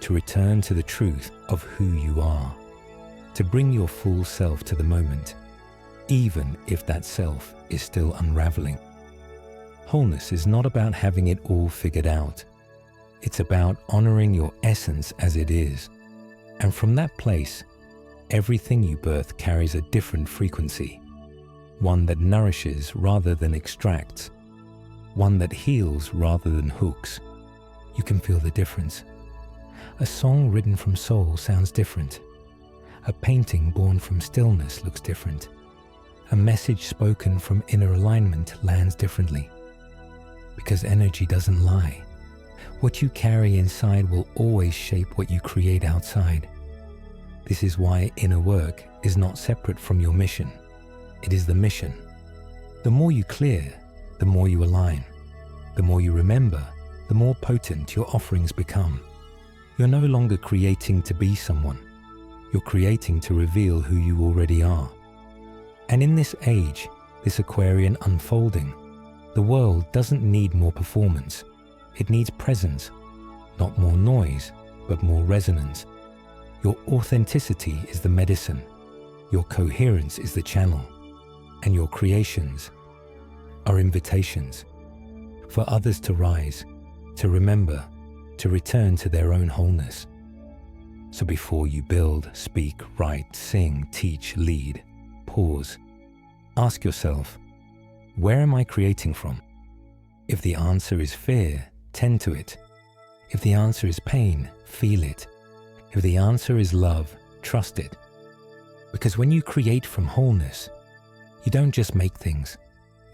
To return to the truth of who you are. To bring your full self to the moment, even if that self is still unraveling. Wholeness is not about having it all figured out. It's about honoring your essence as it is. And from that place, everything you birth carries a different frequency. One that nourishes rather than extracts. One that heals rather than hooks. You can feel the difference. A song written from soul sounds different. A painting born from stillness looks different. A message spoken from inner alignment lands differently. Because energy doesn't lie. What you carry inside will always shape what you create outside. This is why inner work is not separate from your mission. It is the mission. The more you clear, the more you align. The more you remember, the more potent your offerings become. You're no longer creating to be someone. You're creating to reveal who you already are. And in this age, this Aquarian unfolding, the world doesn't need more performance. It needs presence, not more noise, but more resonance. Your authenticity is the medicine. Your coherence is the channel. And your creations are invitations for others to rise, to remember, to return to their own wholeness. So before you build, speak, write, sing, teach, lead, pause. Ask yourself, where am I creating from? If the answer is fear, tend to it. If the answer is pain, feel it. If the answer is love, trust it. Because when you create from wholeness, you don't just make things,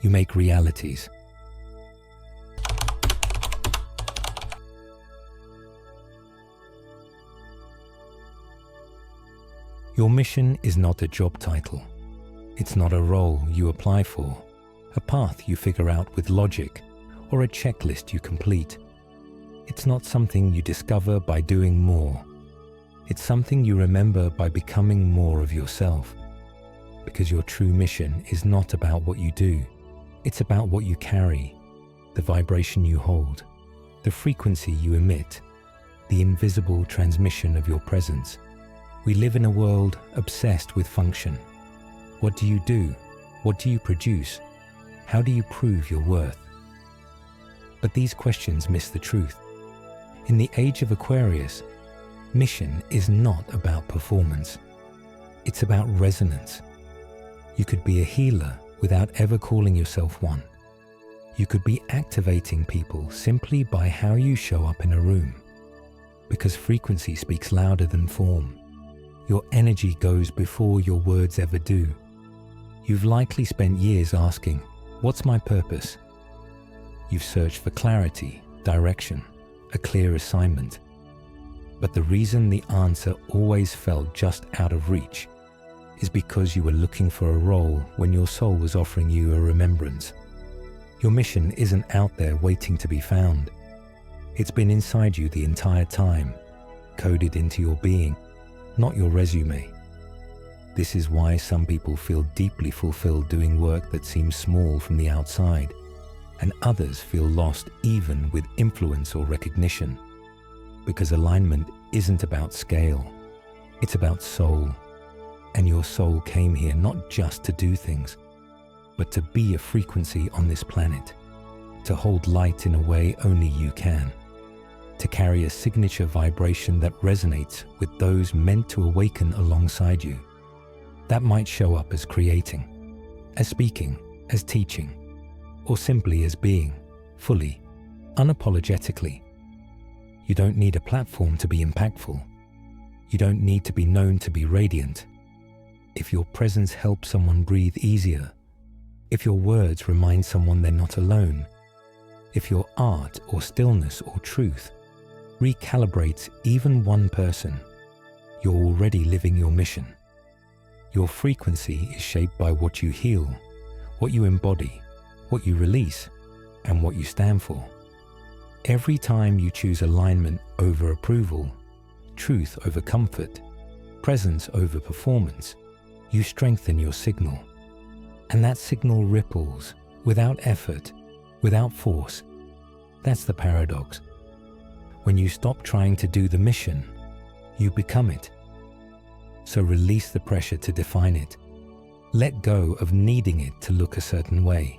you make realities. Your mission is not a job title. It's not a role you apply for, a path you figure out with logic, or a checklist you complete. It's not something you discover by doing more. It's something you remember by becoming more of yourself. Because your true mission is not about what you do. It's about what you carry, the vibration you hold, the frequency you emit, the invisible transmission of your presence. We live in a world obsessed with function. What do you do? What do you produce? How do you prove your worth? But these questions miss the truth. In the age of Aquarius, Mission is not about performance. It's about resonance. You could be a healer without ever calling yourself one. You could be activating people simply by how you show up in a room. Because frequency speaks louder than form. Your energy goes before your words ever do. You've likely spent years asking, what's my purpose? You've searched for clarity, direction, a clear assignment. But the reason the answer always felt just out of reach is because you were looking for a role when your soul was offering you a remembrance. Your mission isn't out there waiting to be found. It's been inside you the entire time, coded into your being, not your resume. This is why some people feel deeply fulfilled doing work that seems small from the outside, and others feel lost even with influence or recognition. Because alignment isn't about scale, it's about soul. And your soul came here not just to do things, but to be a frequency on this planet, to hold light in a way only you can, to carry a signature vibration that resonates with those meant to awaken alongside you. That might show up as creating, as speaking, as teaching, or simply as being, fully, unapologetically. You don't need a platform to be impactful. You don't need to be known to be radiant. If your presence helps someone breathe easier, if your words remind someone they're not alone, if your art or stillness or truth recalibrates even one person, you're already living your mission. Your frequency is shaped by what you heal, what you embody, what you release, and what you stand for. Every time you choose alignment over approval, truth over comfort, presence over performance, you strengthen your signal. And that signal ripples without effort, without force. That's the paradox. When you stop trying to do the mission, you become it. So release the pressure to define it. Let go of needing it to look a certain way.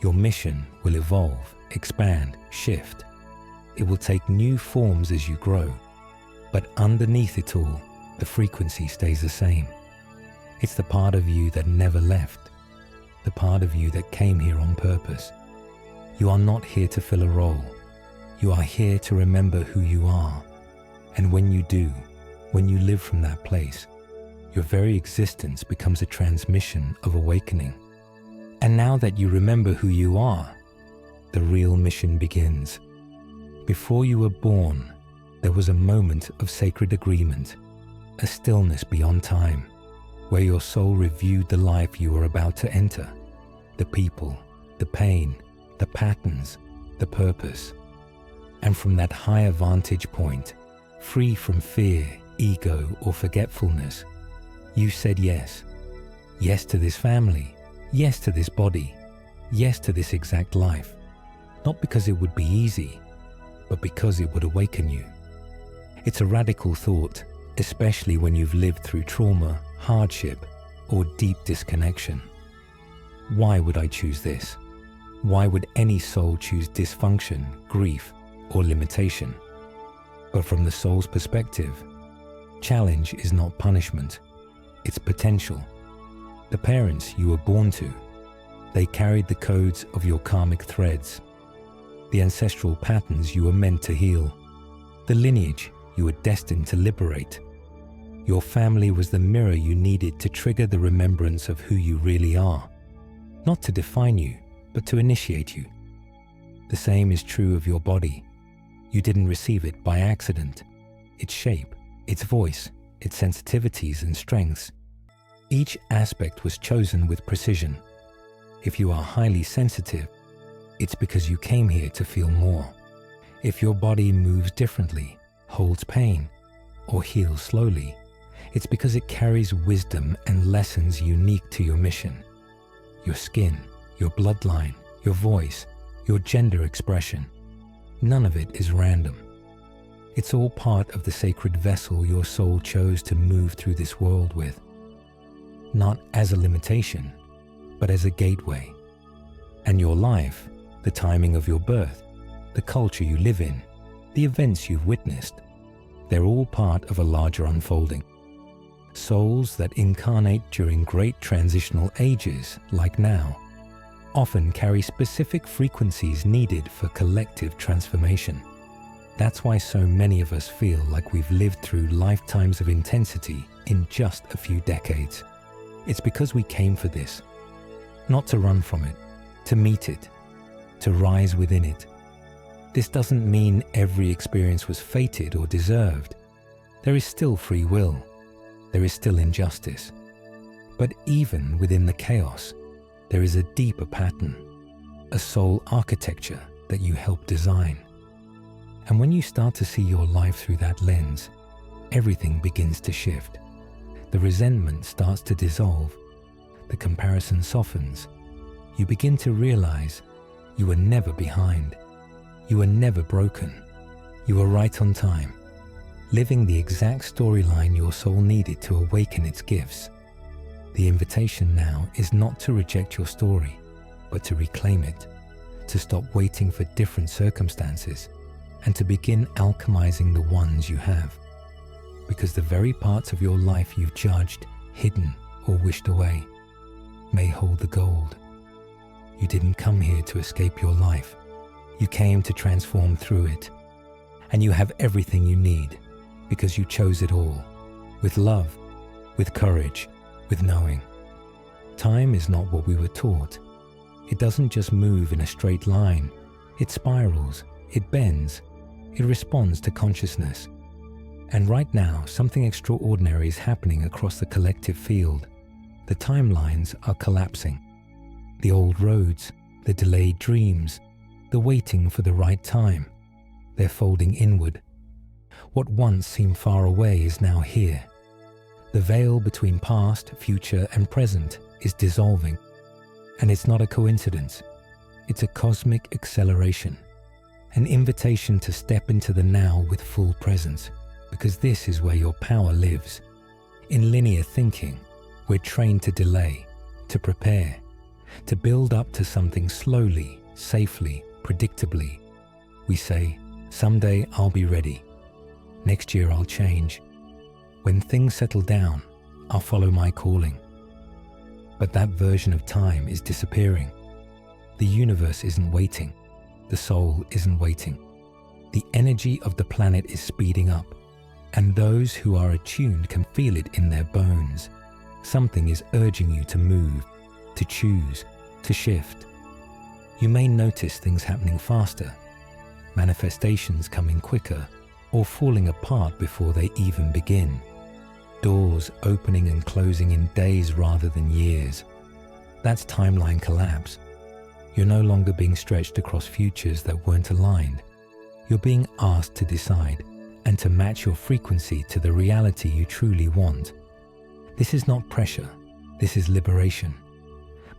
Your mission will evolve, expand, shift. It will take new forms as you grow. But underneath it all, the frequency stays the same. It's the part of you that never left, the part of you that came here on purpose. You are not here to fill a role. You are here to remember who you are. And when you do, when you live from that place, your very existence becomes a transmission of awakening. And now that you remember who you are, the real mission begins. Before you were born, there was a moment of sacred agreement, a stillness beyond time, where your soul reviewed the life you were about to enter, the people, the pain, the patterns, the purpose. And from that higher vantage point, free from fear, ego, or forgetfulness, you said yes. Yes to this family, yes to this body, yes to this exact life. Not because it would be easy, but because it would awaken you. It's a radical thought, especially when you've lived through trauma, hardship, or deep disconnection. Why would I choose this? Why would any soul choose dysfunction, grief, or limitation? But from the soul's perspective, challenge is not punishment, it's potential. The parents you were born to, they carried the codes of your karmic threads, the ancestral patterns you were meant to heal, the lineage you were destined to liberate. Your family was the mirror you needed to trigger the remembrance of who you really are, not to define you, but to initiate you. The same is true of your body. You didn't receive it by accident. Its shape, its voice, its sensitivities and strengths. Each aspect was chosen with precision. If you are highly sensitive, it's because you came here to feel more. If your body moves differently, holds pain, or heals slowly, it's because it carries wisdom and lessons unique to your mission. Your skin, your bloodline, your voice, your gender expression. None of it is random. It's all part of the sacred vessel your soul chose to move through this world with. Not as a limitation, but as a gateway. And your life, the timing of your birth, the culture you live in, the events you've witnessed, They're all part of a larger unfolding. Souls that incarnate during great transitional ages, like now, often carry specific frequencies needed for collective transformation. That's why so many of us feel like we've lived through lifetimes of intensity in just a few decades. It's because we came for this, not to run from it, to meet it, to rise within it. This doesn't mean every experience was fated or deserved. There is still free will. There is still injustice. But even within the chaos, there is a deeper pattern, a soul architecture that you help design. And when you start to see your life through that lens, everything begins to shift. The resentment starts to dissolve. The comparison softens. You begin to realize you were never behind. You were never broken. You were right on time, living the exact storyline your soul needed to awaken its gifts. The invitation now is not to reject your story, but to reclaim it, to stop waiting for different circumstances, and to begin alchemizing the ones you have. Because the very parts of your life you've judged, hidden, or wished away may hold the gold. You didn't come here to escape your life. You came to transform through it. And you have everything you need because you chose it all, with love, with courage, with knowing. Time is not what we were taught. It doesn't just move in a straight line. It spirals, it bends, it responds to consciousness. And right now, something extraordinary is happening across the collective field. The timelines are collapsing. The old roads, the delayed dreams, the waiting for the right time, they're folding inward. What once seemed far away is now here. The veil between past, future, and present is dissolving. And it's not a coincidence. It's a cosmic acceleration, an invitation to step into the now with full presence, because this is where your power lives. In linear thinking, we're trained to delay, to prepare, to build up to something slowly, safely, predictably. We say, someday I'll be ready. Next year I'll change. When things settle down, I'll follow my calling. But that version of time is disappearing. The universe isn't waiting. The soul isn't waiting. The energy of the planet is speeding up, and those who are attuned can feel it in their bones. Something is urging you to move, to choose, to shift. You may notice things happening faster, manifestations coming quicker, or falling apart before they even begin. Doors opening and closing in days rather than years. That's timeline collapse. You're no longer being stretched across futures that weren't aligned. You're being asked to decide and to match your frequency to the reality you truly want. This is not pressure, this is liberation.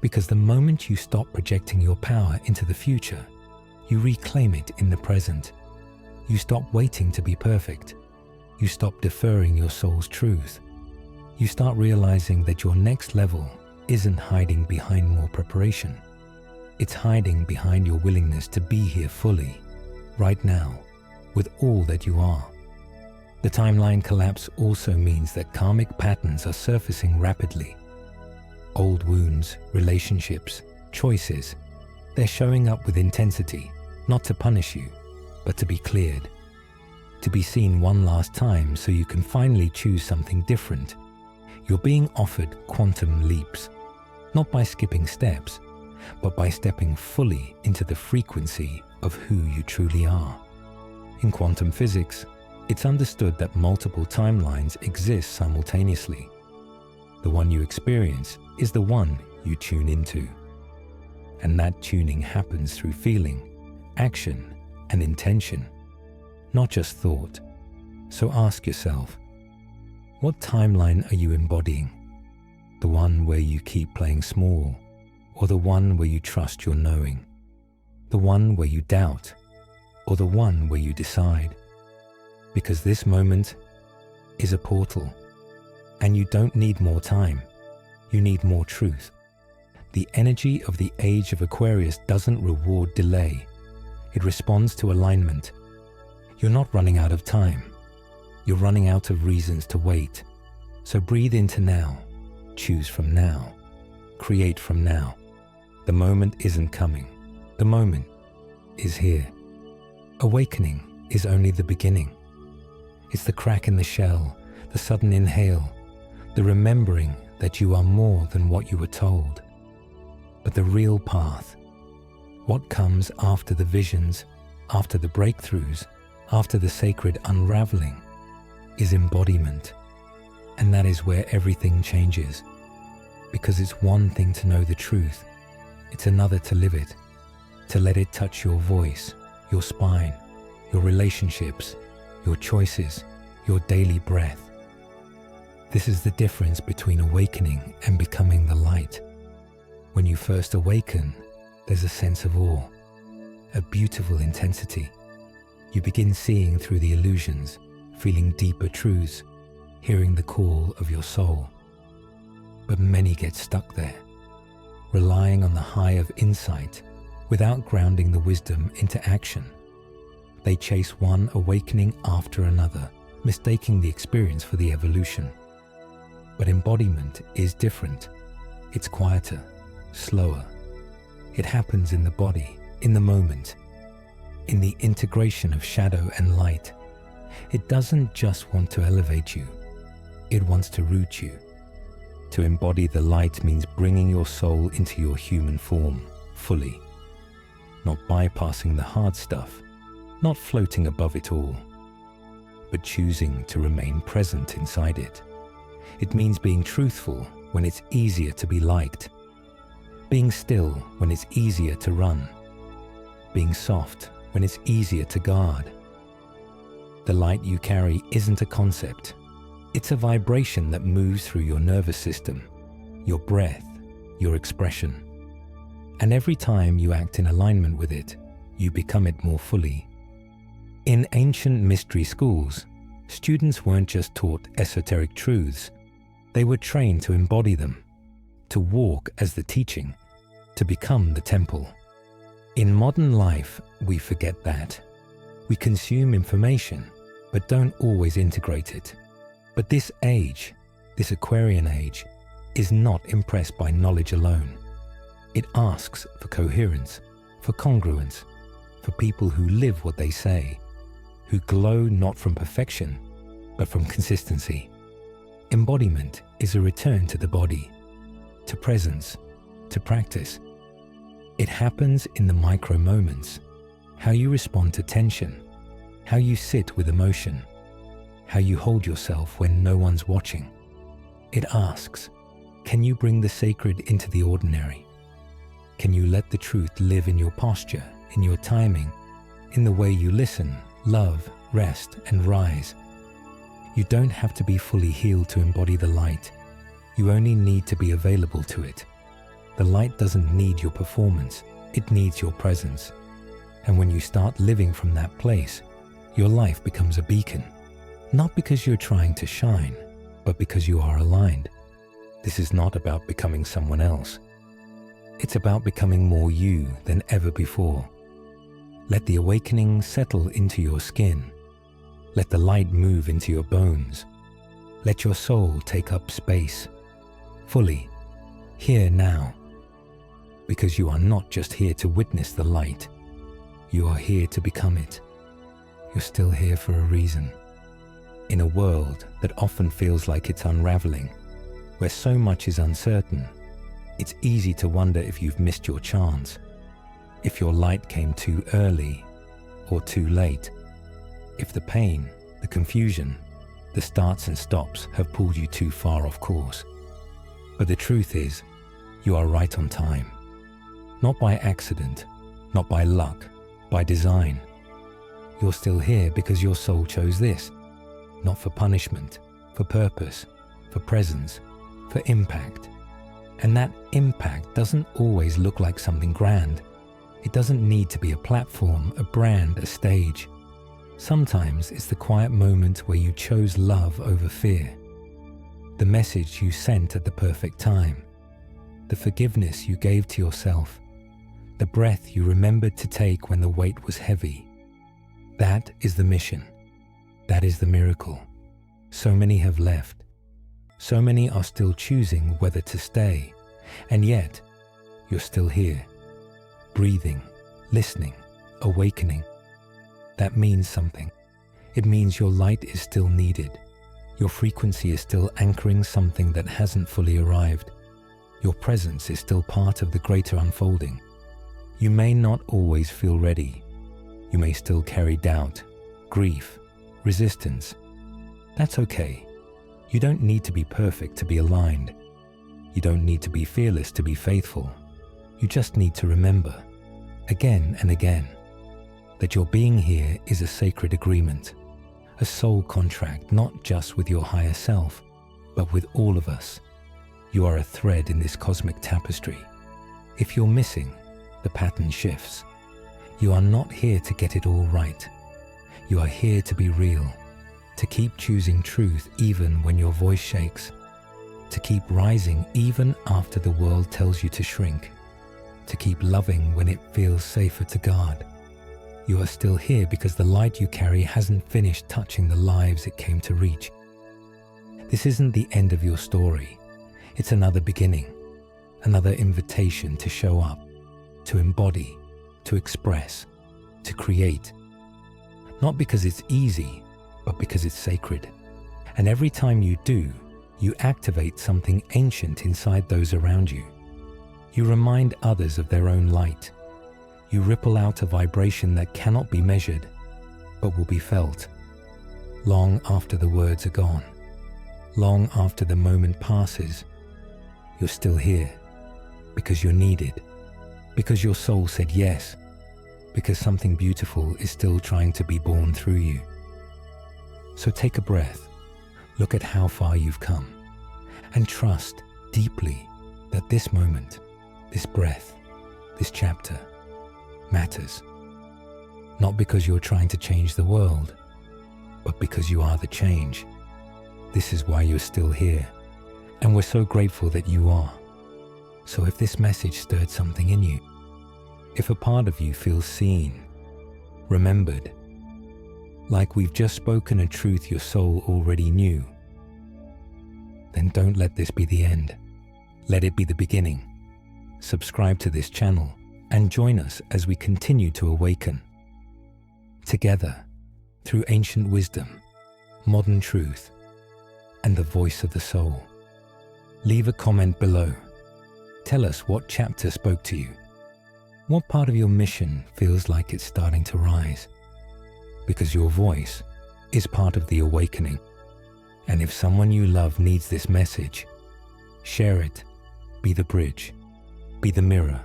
Because the moment you stop projecting your power into the future, you reclaim it in the present. You stop waiting to be perfect. You stop deferring your soul's truth. You start realizing that your next level isn't hiding behind more preparation. It's hiding behind your willingness to be here fully, right now, with all that you are. The timeline collapse also means that karmic patterns are surfacing rapidly. Old wounds, relationships, choices, they're showing up with intensity, not to punish you, but to be cleared. To be seen one last time so you can finally choose something different. You're being offered quantum leaps, not by skipping steps, but by stepping fully into the frequency of who you truly are. In quantum physics, it's understood that multiple timelines exist simultaneously. The one you experience is the one you tune into. And that tuning happens through feeling, action, and intention, not just thought. So ask yourself, what timeline are you embodying? The one where you keep playing small, or the one where you trust your knowing? The one where you doubt, or the one where you decide? Because this moment is a portal, and you don't need more time, you need more truth. The energy of the age of Aquarius doesn't reward delay, it responds to alignment. You're not running out of time, You're running out of reasons to wait. So breathe into now, choose from now, create from now. The moment isn't coming. The moment is here. Awakening is only the beginning. It's the crack in the shell, the sudden inhale, the remembering that you are more than what you were told. But the real path, what comes after the visions, after the breakthroughs, after the sacred unraveling, is embodiment. And that is where everything changes. Because it's one thing to know the truth, it's another to live it, to let it touch your voice, your spine, your relationships, your choices, your daily breath. This is the difference between awakening and becoming the light. When you first awaken, there's a sense of awe, a beautiful intensity. You begin seeing through the illusions, feeling deeper truths, hearing the call of your soul. But many get stuck there, relying on the high of insight without grounding the wisdom into action. They chase one awakening after another, mistaking the experience for the evolution. But embodiment is different. It's quieter, slower. It happens in the body, in the moment, in the integration of shadow and light. It doesn't just want to elevate you, it wants to root you. To embody the light means bringing your soul into your human form, fully. Not bypassing the hard stuff, not floating above it all, but choosing to remain present inside it. It means being truthful when it's easier to be liked, being still when it's easier to run, being soft when it's easier to guard. The light you carry isn't a concept. It's a vibration that moves through your nervous system, your breath, your expression. And every time you act in alignment with it, you become it more fully. In ancient mystery schools, students weren't just taught esoteric truths, they were trained to embody them, to walk as the teaching, to become the temple. In modern life, we forget that. We consume information, but don't always integrate it. But this age, this Aquarian age, is not impressed by knowledge alone. It asks for coherence, for congruence, for people who live what they say, who glow not from perfection, but from consistency. Embodiment is a return to the body, to presence, to practice. It happens in the micro moments, how you respond to tension, how you sit with emotion, how you hold yourself when no one's watching. It asks, can you bring the sacred into the ordinary? Can you let the truth live in your posture, in your timing, in the way you listen, love, rest, and rise? You don't have to be fully healed to embody the light. You only need to be available to it. The light doesn't need your performance, it needs your presence. And when you start living from that place, your life becomes a beacon. Not because you're trying to shine, but because you are aligned. This is not about becoming someone else. It's about becoming more you than ever before. Let the awakening settle into your skin. Let the light move into your bones. Let your soul take up space, fully, here now. Because you are not just here to witness the light. You are here to become it. You're still here for a reason. In a world that often feels like it's unraveling, where so much is uncertain, it's easy to wonder if you've missed your chance, if your light came too early or too late, if the pain, the confusion, the starts and stops have pulled you too far off course. But the truth is, you are right on time. Not by accident, not by luck, by design. You're still here because your soul chose this, not for punishment, for purpose, for presence, for impact. And that impact doesn't always look like something grand. It doesn't need to be a platform, a brand, a stage. Sometimes it's the quiet moment where you chose love over fear, the message you sent at the perfect time, the forgiveness you gave to yourself, the breath you remembered to take when the weight was heavy. That is the mission. That is the miracle. So many have left. So many are still choosing whether to stay. And yet, you're still here, breathing, listening, awakening. That means something. It means your light is still needed. Your frequency is still anchoring something that hasn't fully arrived. Your presence is still part of the greater unfolding. You may not always feel ready. You may still carry doubt, grief, resistance. That's okay. You don't need to be perfect to be aligned. You don't need to be fearless to be faithful. You just need to remember, again and again, that your being here is a sacred agreement, a soul contract not just with your higher self, but with all of us. You are a thread in this cosmic tapestry. If you're missing, the pattern shifts. You are not here to get it all right. You are here to be real, to keep choosing truth even when your voice shakes, to keep rising even after the world tells you to shrink, to keep loving when it feels safer to guard. You are still here because the light you carry hasn't finished touching the lives it came to reach. This isn't the end of your story. It's another beginning, another invitation to show up, to embody, to express, to create. Not because it's easy, but because it's sacred. And every time you do, you activate something ancient inside those around you. You remind others of their own light. You ripple out a vibration that cannot be measured, but will be felt long after the words are gone, long after the moment passes. You're still here because you're needed, because your soul said yes, because something beautiful is still trying to be born through you. So take a breath, look at how far you've come, and trust deeply that this moment, this breath, this chapter matters. Not because you're trying to change the world, but because you are the change. This is why you're still here, and we're so grateful that you are. So if this message stirred something in you, if a part of you feels seen, remembered, like we've just spoken a truth your soul already knew, then don't let this be the end. Let it be the beginning. Subscribe to this channel and join us as we continue to awaken. Together, through ancient wisdom, modern truth, and the voice of the soul. Leave a comment below. Tell us what chapter spoke to you. What part of your mission feels like it's starting to rise? Because your voice is part of the awakening. And if someone you love needs this message, share it. Be the bridge. Be the mirror.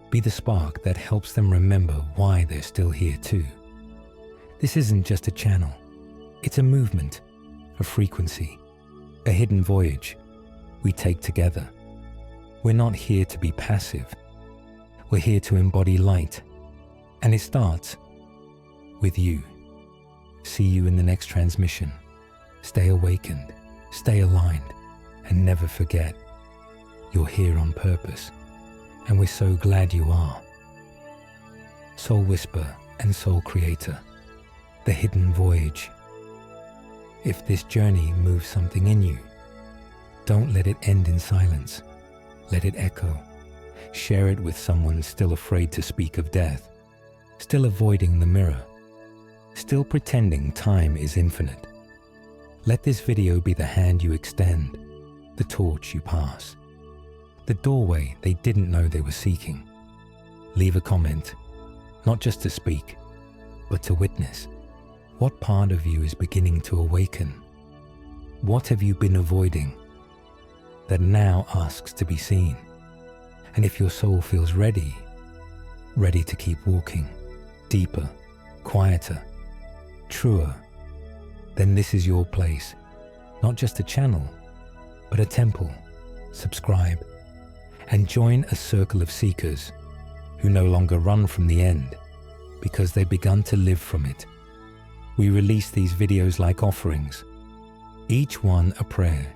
Be the spark that helps them remember why they're still here too. This isn't just a channel. It's a movement, a frequency, a hidden voyage we take together. We're not here to be passive. We're here to embody light. And it starts with you. See you in the next transmission. Stay awakened, stay aligned, and never forget, you're here on purpose. And we're so glad you are. Soul Whisper and Soul Creator, the hidden voyage. If this journey moves something in you, don't let it end in silence. Let it echo. Share it with someone still afraid to speak of death, still avoiding the mirror, still pretending time is infinite. Let this video be the hand you extend, the torch you pass, the doorway they didn't know they were seeking. Leave a comment, not just to speak, but to witness. What part of you is beginning to awaken? What have you been avoiding that now asks to be seen? And if your soul feels ready to keep walking, deeper, quieter, truer, then this is your place. Not just a channel, but a temple. Subscribe and join a circle of seekers who no longer run from the end because they've begun to live from it. We release these videos like offerings, each one a prayer,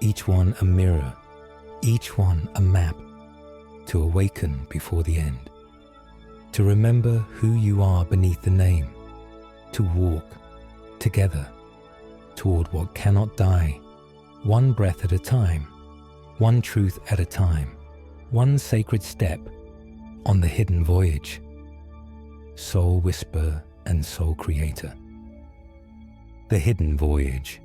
each one a mirror, each one a map to awaken before the end, to remember who you are beneath the name, to walk together, toward what cannot die, one breath at a time, one truth at a time, one sacred step on the hidden voyage. Soul Whisperer and Soul Creator. The Hidden Voyage.